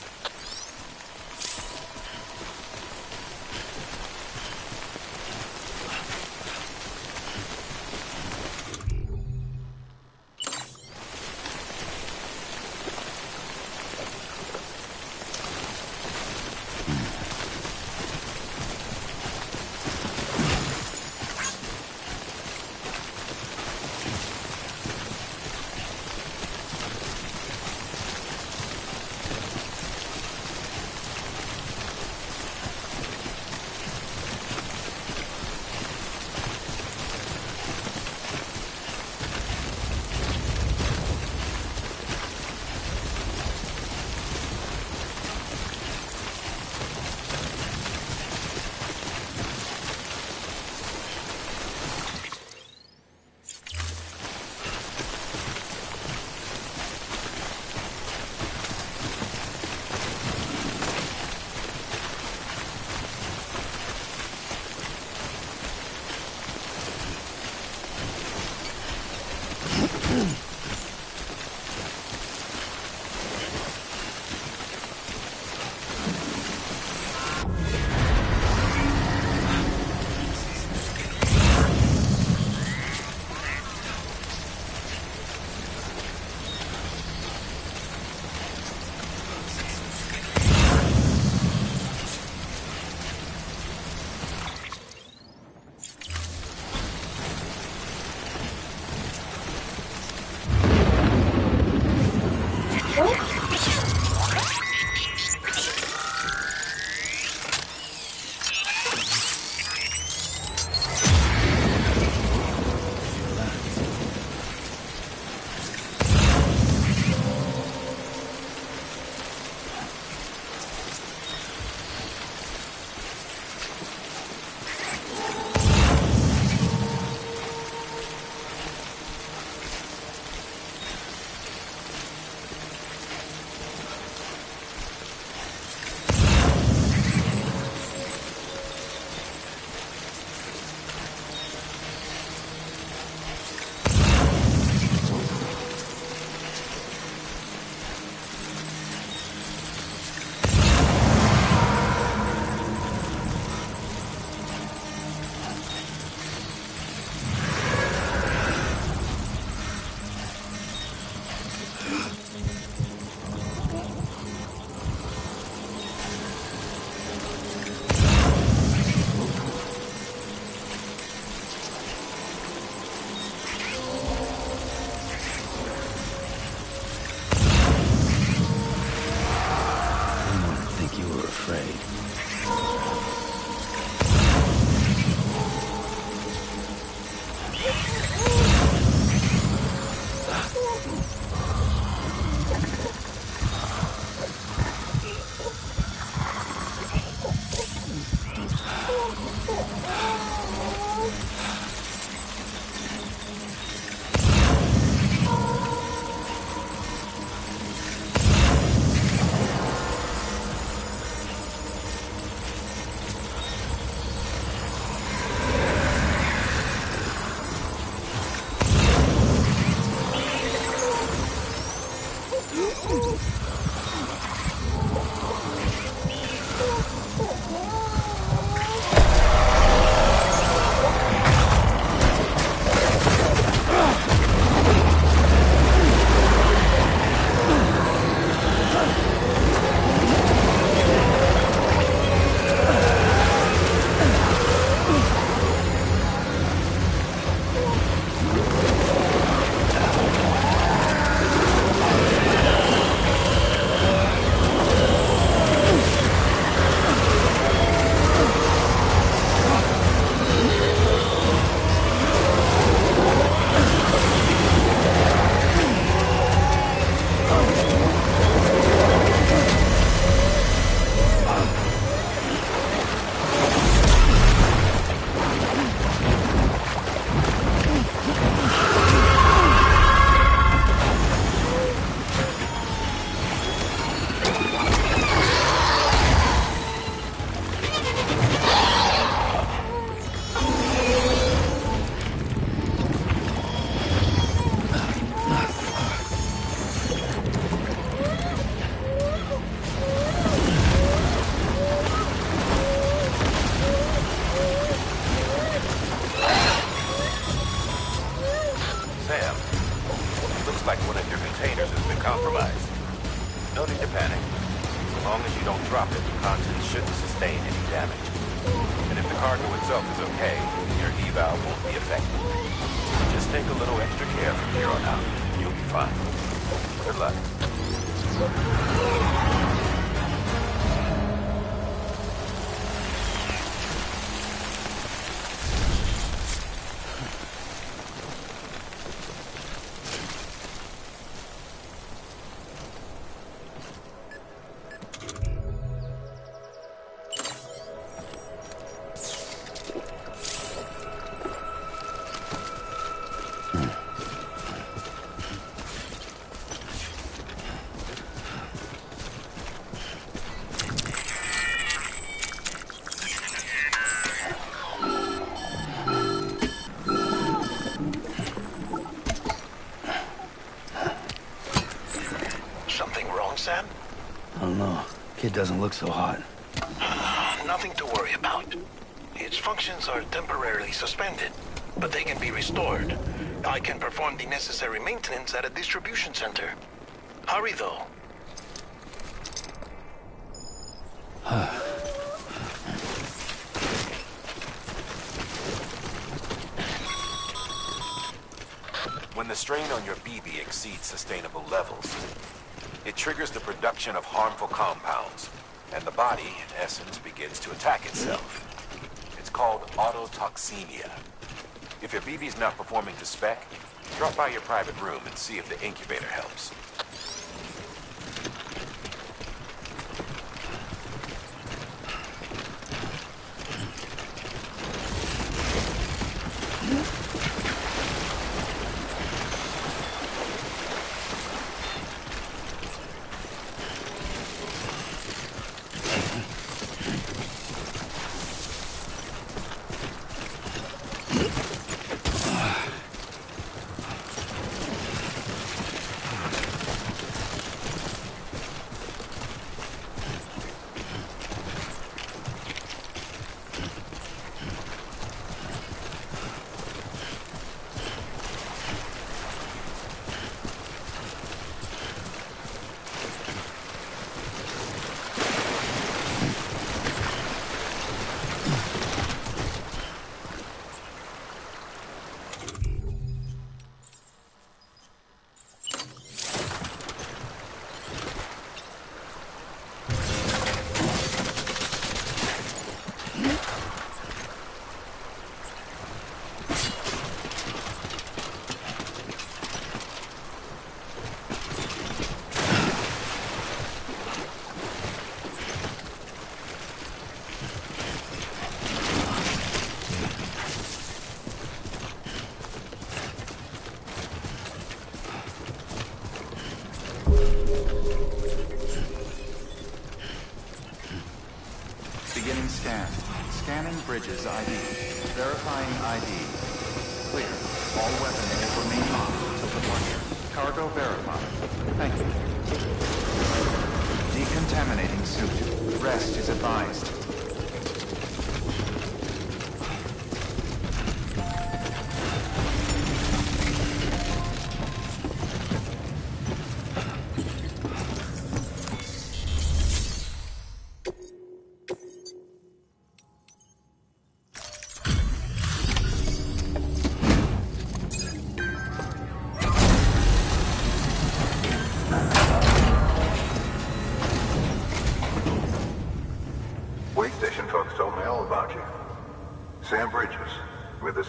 Kid doesn't look so hot. Nothing to worry about. Its functions are temporarily suspended, but they can be restored. I can perform the necessary maintenance at a distribution center. Hurry, though. When the strain on your BB exceeds sustainable levels, it triggers the production of harmful compounds, and the body, in essence, begins to attack itself. It's called autotoxemia. If your BB's not performing to spec, drop by your private room and see if the incubator helps. Beginning scan. Scanning bridges ID. Verifying ID. Clear. All weapons will remain on until departure. Cargo verified. Thank you. Decontaminating suit. Rest is advised.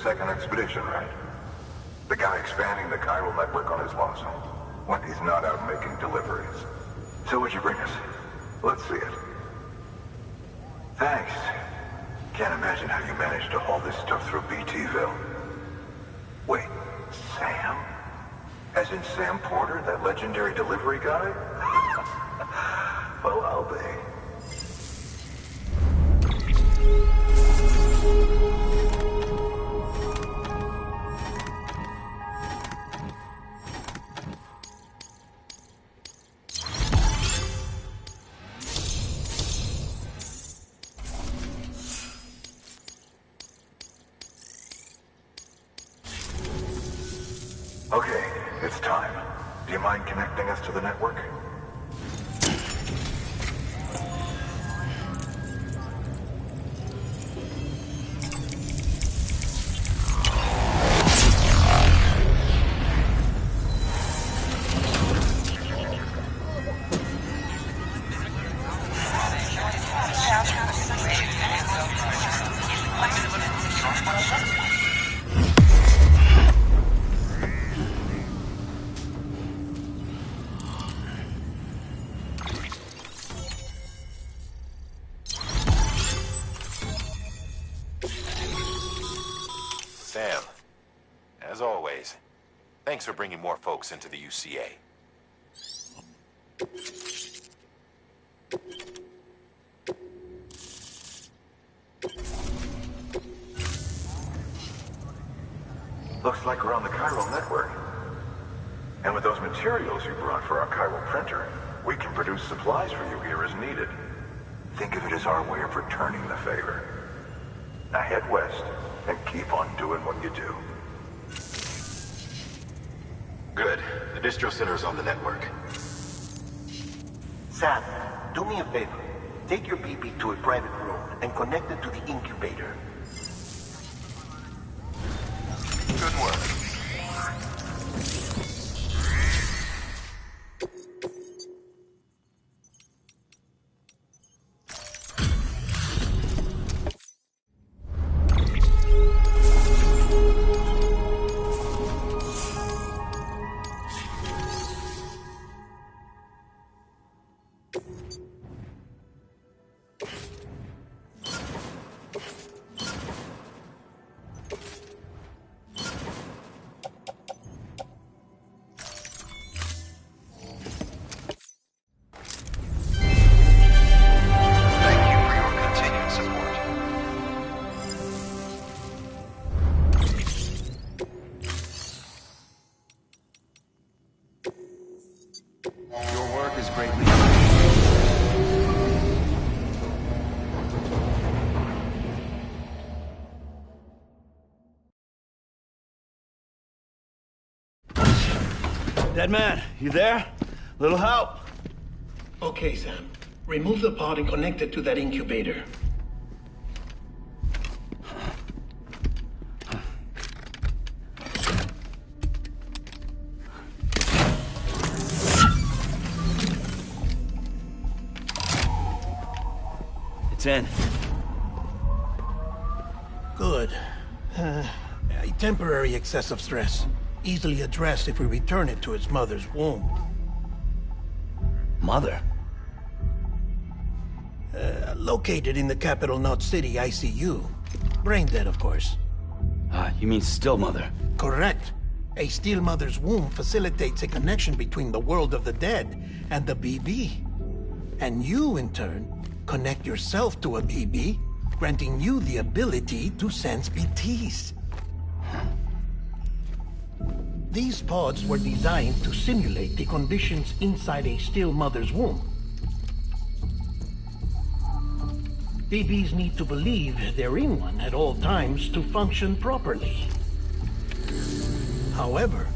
Second expedition, right? The guy expanding the chiral network on his lonesome, when he's not out making deliveries. So what'd you bring us? Let's see it. Thanks. Can't imagine how you managed to haul this stuff through BTville. Wait, Sam? As in Sam Porter, that legendary delivery guy? Well, I'll be. Okay, it's time. Do you mind connecting us to the network? Sam, as always, thanks for bringing more folks into the UCA. Looks like we're on the chiral network. And with those materials you brought for our chiral printer, We can produce supplies for you here as needed. Think of it as our way of returning the favor. Now head west and keep on doing what you do. Good. The distro center's on the network. Sam, do me a favor. Take your BB to a private room and connect it to the incubator. Good work. Dead man, you there? Little help? Okay, Sam. Remove the pod and connect it to that incubator. It's in. Good. A temporary excessive stress. Easily addressed if we return it to its mother's womb. Mother? Located in the capital Knot City ICU. Brain dead, of course. You mean still mother? Correct. A still mother's womb facilitates a connection between the world of the dead and the BB. And you, in turn, connect yourself to a BB, granting you the ability to sense BTs. These pods were designed to simulate the conditions inside a still mother's womb. BBs need to believe they're in one at all times to function properly. However,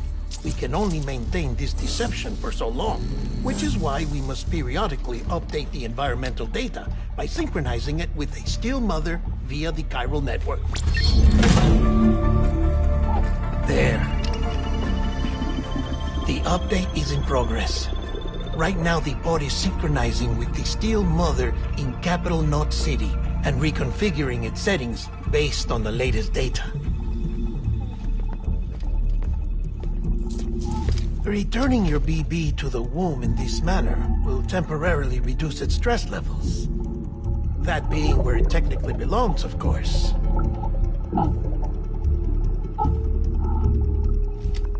we can only maintain this deception for so long, which is why we must periodically update the environmental data by synchronizing it with a still mother via the chiral network. There. The update is in progress. Right now, the pod is synchronizing with the still mother in capital Knot City and reconfiguring its settings based on the latest data. Returning your BB to the womb in this manner will temporarily reduce its stress levels. That being where it technically belongs, of course.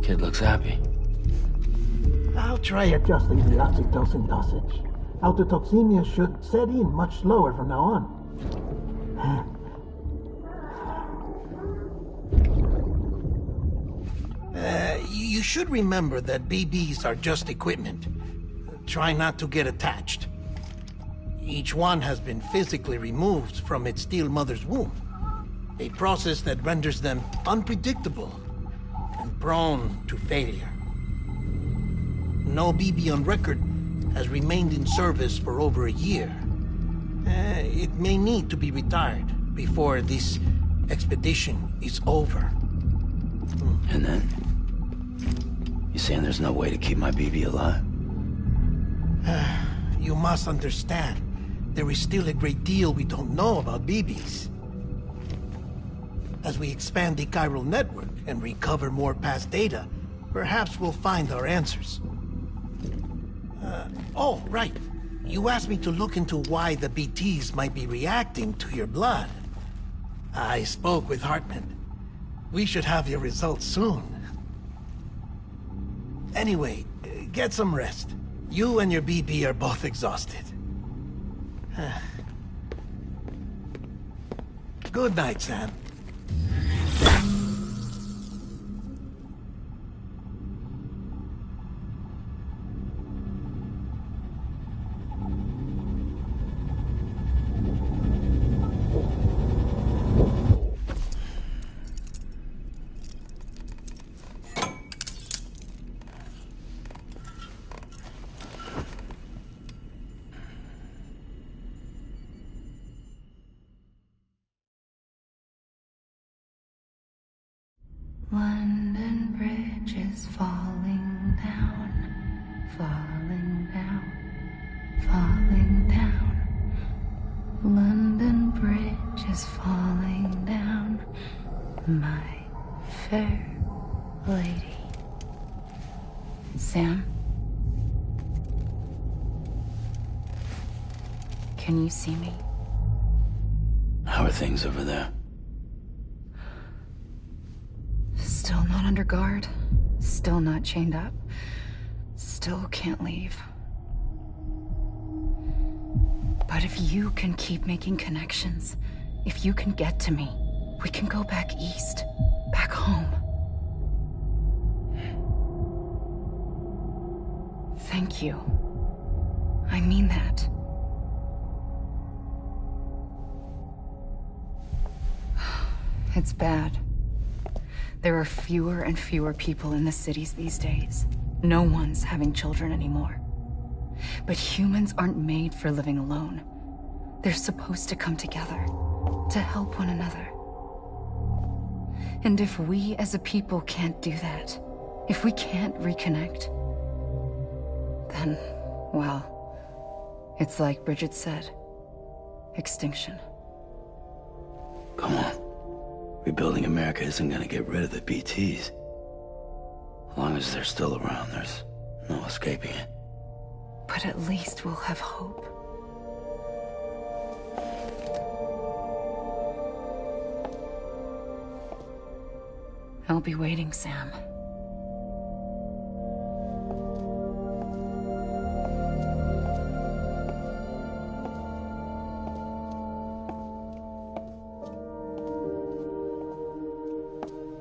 Kid looks happy. I'll try adjusting the oxytocin dosage. Autotoxemia should set in much slower from now on. You should remember that BBs are just equipment. Try not to get attached. Each one has been physically removed from its still mother's womb. A process that renders them unpredictable and prone to failure. No BB on record has remained in service for over a year. It may need to be retired before this expedition is over. And then? You saying there's no way to keep my BB alive? You must understand, there is still a great deal we don't know about BBs. As we expand the chiral network and recover more past data, perhaps we'll find our answers. Oh, right. You asked me to look into why the BTs might be reacting to your blood. I spoke with Hartman. We should have your results soon. Anyway, get some rest. You and your BB are both exhausted. Good night, Sam. is falling down, falling down, falling down. London Bridge is falling down, my fair lady. Sam? Can you see me? How are things over there? Still not under guard. Still not chained up. Still can't leave. But if you can keep making connections, if you can get to me, we can go back east, back home. Thank you. I mean that. It's bad. There are fewer and fewer people in the cities these days. No one's having children anymore. But humans aren't made for living alone. They're supposed to come together, to help one another. And if we as a people can't do that, if we can't reconnect, then, well, it's like Bridget said, extinction. Come on. Rebuilding America isn't gonna get rid of the BTs. As long as they're still around, there's no escaping it. But at least we'll have hope. I'll be waiting, Sam.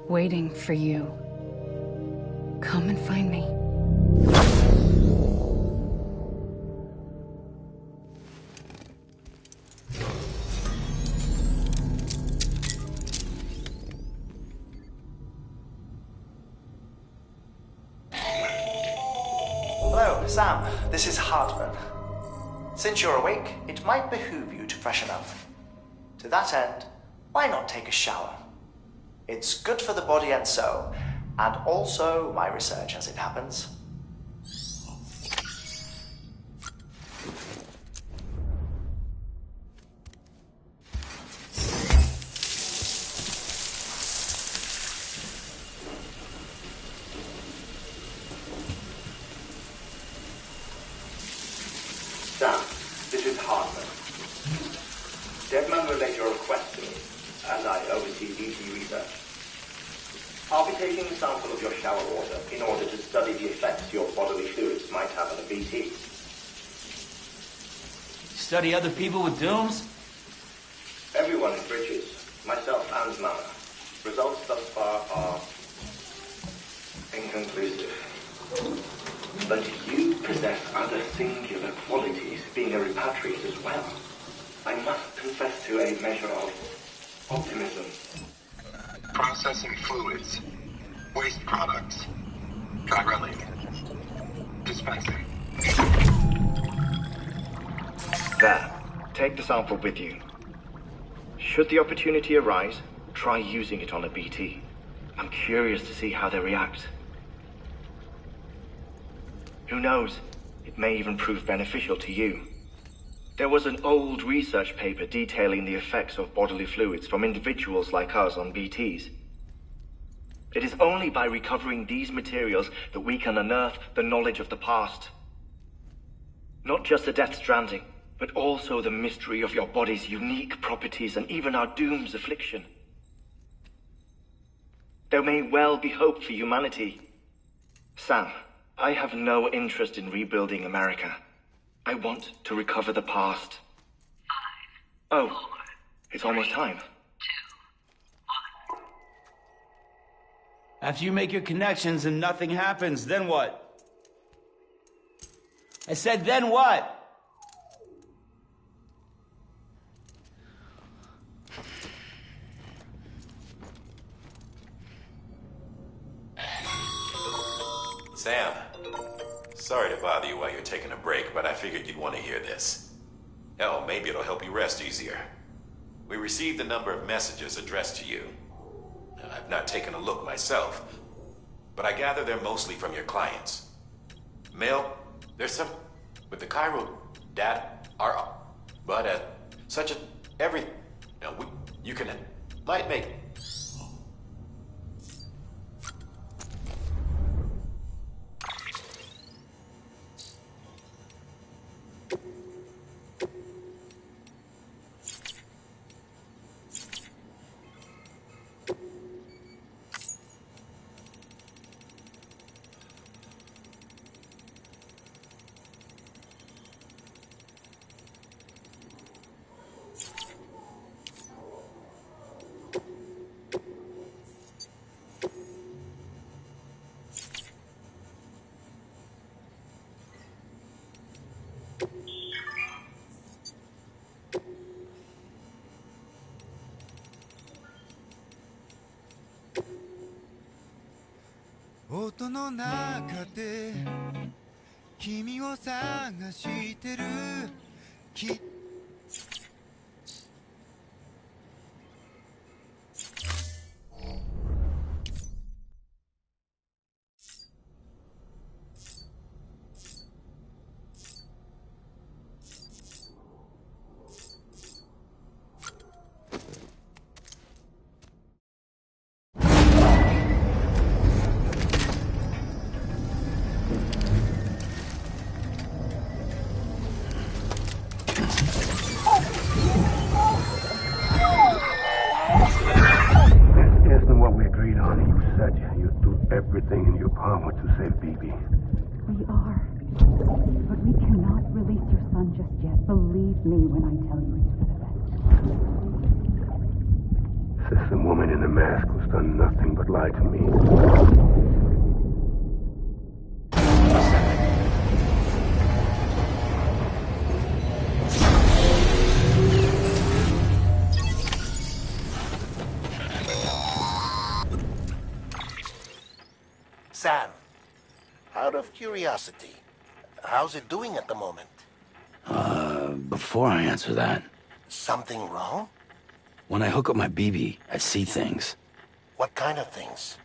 Waiting for you. Come and find me. Hello, Sam. This is Hartman. Since you're awake, it might behoove you to freshen up. To that end, why not take a shower? It's good for the body and soul, and also my research as it happens. Sam, this is Hartman. Deadman relayed your request to me, as I oversee BT research. I'll be taking a sample of your shower water in order to study the effects your bodily fluids might have on a BT. Study other people with dooms? Everyone in Bridges, myself and Mama. Results thus far are inconclusive. But you possess other singular qualities, being a repatriate as well. I must confess to a measure of optimism. Processing fluids. Waste products. Chirelli. Dispensing. There. Take the sample with you. Should the opportunity arise, try using it on a BT. I'm curious to see how they react. Who knows? It may even prove beneficial to you. There was an old research paper detailing the effects of bodily fluids from individuals like us on BTs. It is only by recovering these materials that we can unearth the knowledge of the past. Not just the Death Stranding, but also the mystery of your body's unique properties and even our doom's affliction. There may well be hope for humanity. Sam, I have no interest in rebuilding America. I want to recover the past. 5, 4, oh, it's almost time. 2, 1. After you make your connections and nothing happens, then what? I said, then what? Sam, sorry to bother you while you're taking a break, but I figured you'd want to hear this. Hell, maybe it'll help you rest easier. We received a number of messages addressed to you. I've not taken a look myself, but I gather they're mostly from your clients. Mail, there's some with the Cairo data are, but such a every, you can might make. "音の中で君を探してる」Everything in your power to save BB. We are. But we cannot release your son just yet. Believe me when I tell you it's for the best. System woman in the mask who's done nothing but lie to me. Sam, out of curiosity, how's it doing at the moment? Before I answer that... Something wrong? When I hook up my BB, I see things. What kind of things?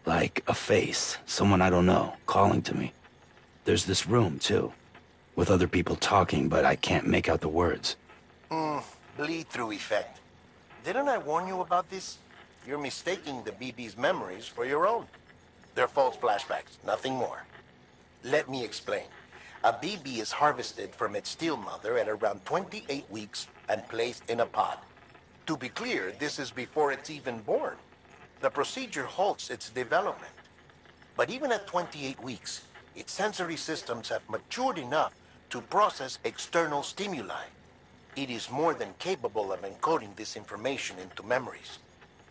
Like a face, someone I don't know, calling to me. There's this room, too, with other people talking, but I can't make out the words. Bleed-through effect. Didn't I warn you about this? You're mistaking the BB's memories for your own. They're false flashbacks, nothing more. Let me explain. A BB is harvested from its steel mother at around 28 weeks and placed in a pod. To be clear, this is before it's even born. The procedure halts its development. But even at 28 weeks, its sensory systems have matured enough to process external stimuli. It is more than capable of encoding this information into memories,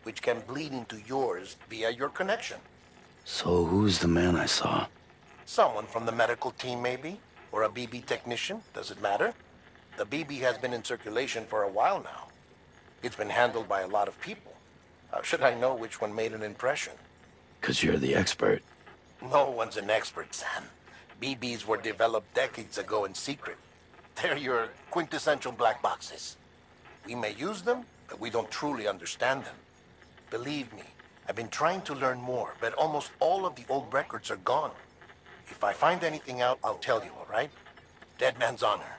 which can bleed into yours via your connection. So who's the man I saw? Someone from the medical team, maybe? Or a BB technician? Does it matter? The BB has been in circulation for a while now. It's been handled by a lot of people. How should I know which one made an impression? 'Cause you're the expert. No one's an expert, Sam. BBs were developed decades ago in secret. They're your quintessential black boxes. We may use them, but we don't truly understand them. Believe me, I've been trying to learn more, but almost all of the old records are gone. If I find anything out, I'll tell you, all right? Dead man's honor.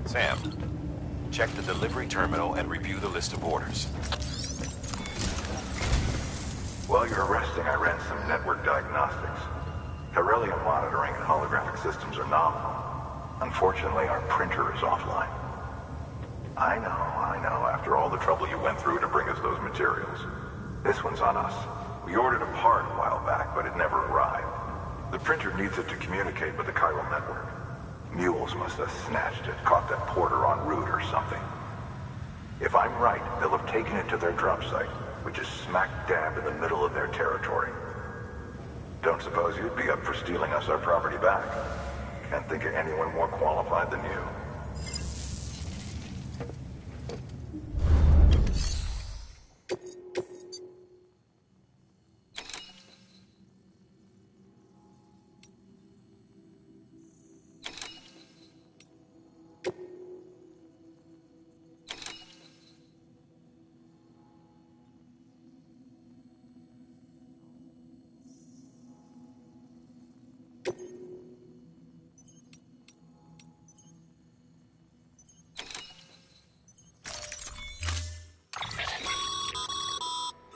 Sam, check the delivery terminal and review the list of orders. While you're resting, I ran some network diagnostics. Beryllium monitoring and holographic systems are nominal. Unfortunately, our printer is offline. I know. After all the trouble you went through to bring us those materials. This one's on us. We ordered a part a while back, but it never arrived. The printer needs it to communicate with the chiral network. Mules must have snatched it, caught that porter en route or something. If I'm right, they'll have taken it to their drop site, which is smack dab in the middle of their territory. Don't suppose you'd be up for stealing us our property back? Can't think of anyone more qualified than you.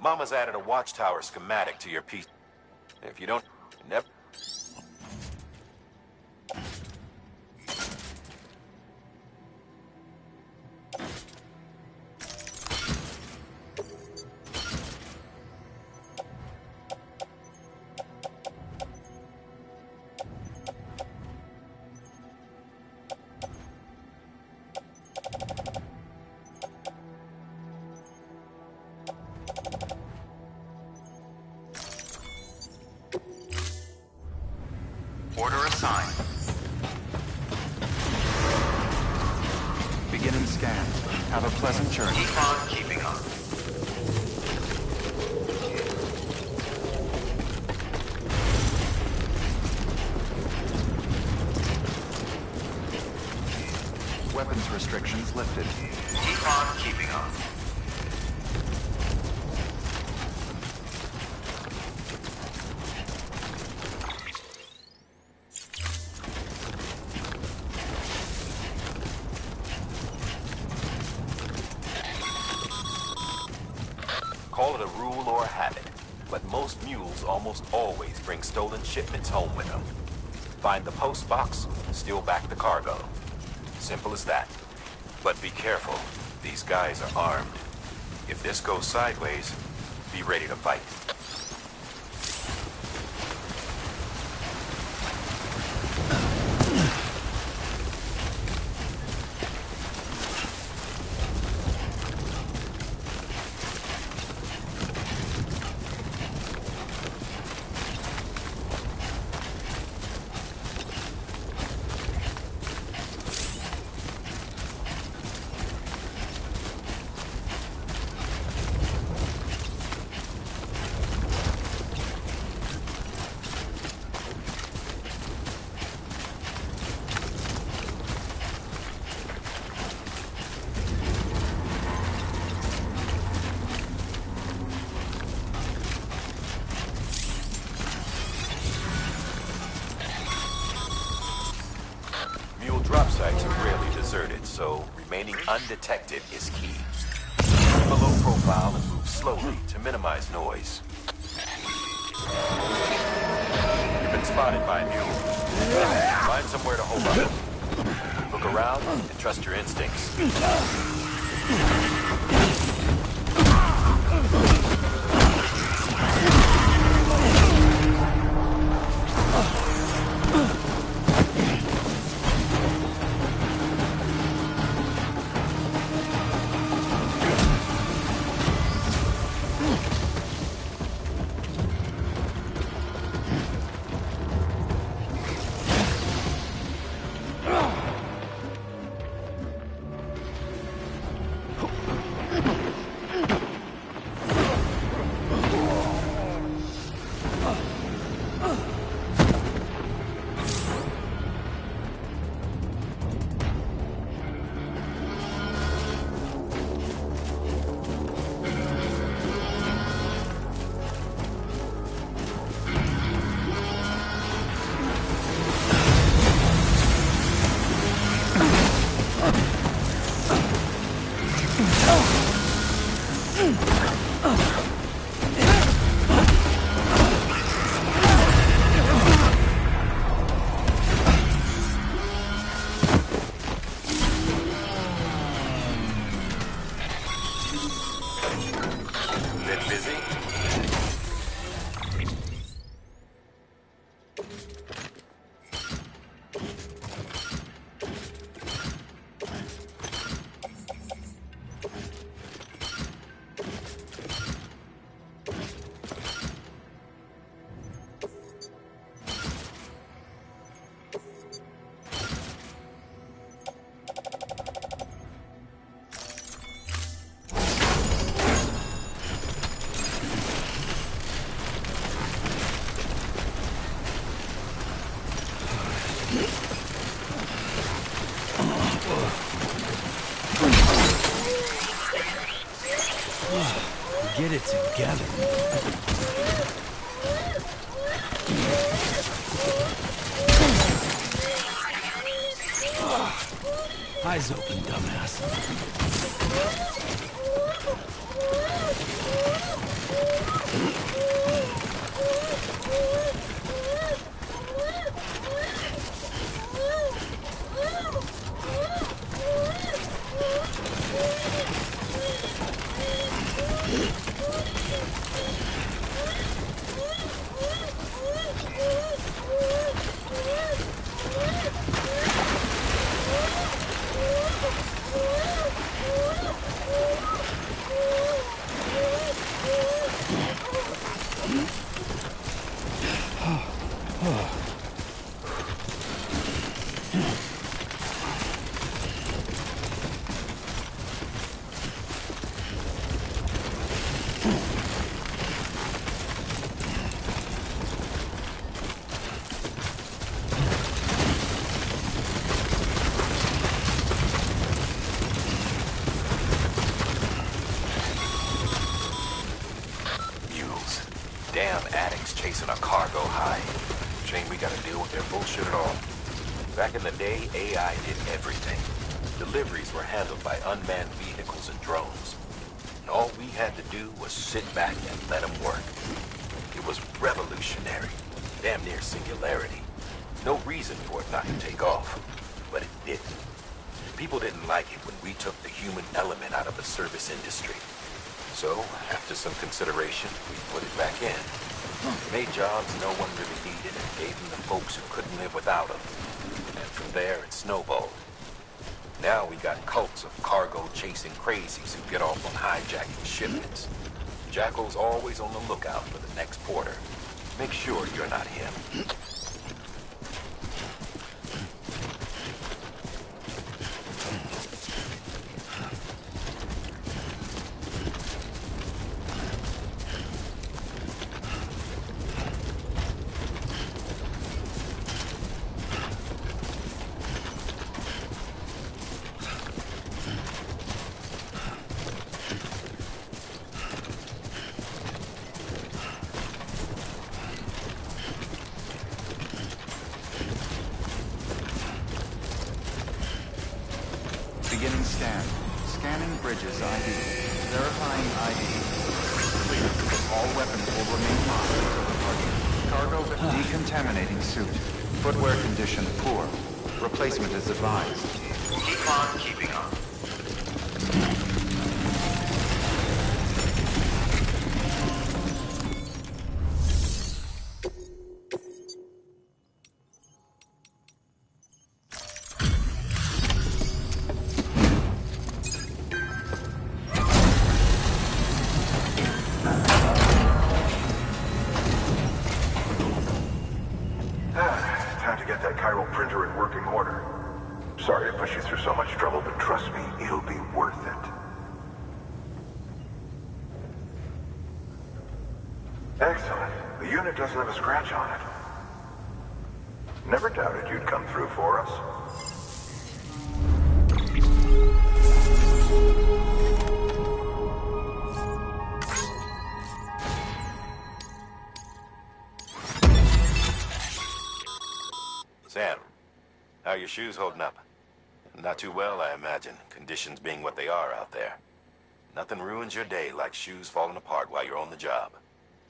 Mama's added a watchtower schematic to your piece. If you don't... Never... Order assigned. Beginning scan. Have a pleasant journey. Keep on keeping on. Weapons restrictions lifted. Keep on keeping on. Call it a rule or a habit, but most mules almost always bring stolen shipments home with them. Find the post box, steal back the cargo. Simple as that. But be careful. These guys are armed. If this goes sideways, be ready to fight. Drop sites are rarely deserted, so remaining undetected is key. Keep a low profile and move slowly to minimize noise. You've been spotted by a mule. Find somewhere to hold up. Look around and trust your instincts. Get it together. Eyes open, dumbass. Damn addicts chasing a cargo high. Shame we gotta deal with their bullshit at all. Back in the day, AI did everything. Deliveries were handled by unmanned vehicles and drones. And all we had to do was sit back and let them work. It was revolutionary. Damn near singularity. No reason for it not to take off. But it didn't. People didn't like it when we took the human element out of the service industry. So, after some consideration, we put it back in. Made jobs no one really needed and gave them to folks who couldn't live without them. And from there, it snowballed. Now we got cults of cargo-chasing crazies who get off on hijacking shipments. Jackal's always on the lookout for the next porter. Make sure you're not him. Beginning scan. Scanning bridges ID. Verifying ID. Clear. All weapons will remain locked until departure. Cargo decontaminating suit. Footwear condition poor. Replacement is advised. Keep on keeping on. Time to get that chiral printer in working order. Sorry to push you through so much trouble, but trust me, it'll be worth it. Excellent. The unit doesn't have a scratch on it. Never doubted you'd come through for us. Sam, how are your shoes holding up? Not too well, I imagine, conditions being what they are out there. Nothing ruins your day like shoes falling apart while you're on the job.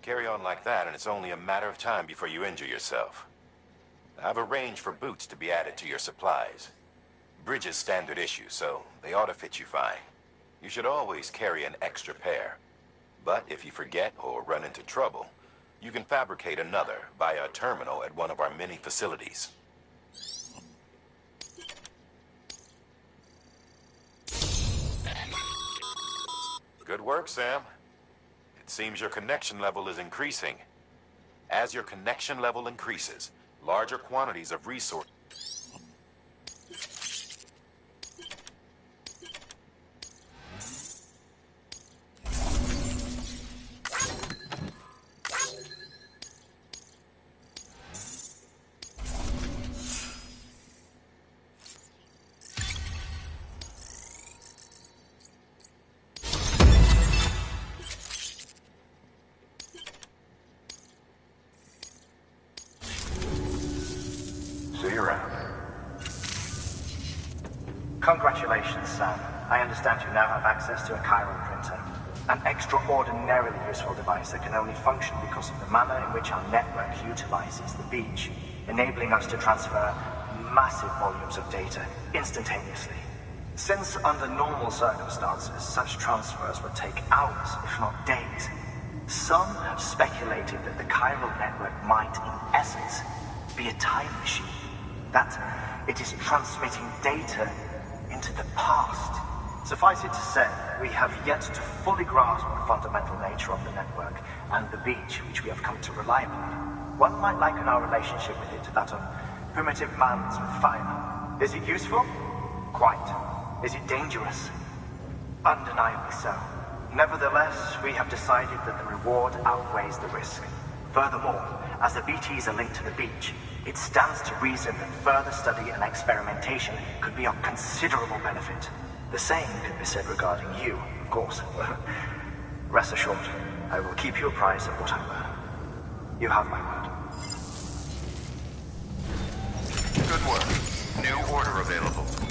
Carry on like that, and it's only a matter of time before you injure yourself. I've arranged for boots to be added to your supplies. Bridges standard issue, so they ought to fit you fine. You should always carry an extra pair. But if you forget or run into trouble, you can fabricate another via a terminal at one of our many facilities. Good work, Sam. It seems your connection level is increasing. As your connection level increases, larger quantities of resources. See you around. Congratulations, Sam. I understand you now have access to a chiral printer. An extraordinarily useful device that can only function because of the manner in which our network utilizes the beach, enabling us to transfer massive volumes of data instantaneously. Since under normal circumstances, such transfers would take hours, if not days, some have speculated that the chiral network might, in essence, be a time machine. That it is transmitting data into the past, Suffice it to say, we have yet to fully grasp the fundamental nature of the network and the beach which we have come to rely upon. One might liken our relationship with it to that of primitive mans with fire. Is it useful? Quite. Is it dangerous? Undeniably so. Nevertheless, we have decided that the reward outweighs the risk. Furthermore, as the BTs are linked to the beach, it stands to reason that further study and experimentation could be of considerable benefit. The same could be said regarding you, of course. Rest assured, I will keep you apprised of what I learn. You have my word. Good work. New order available.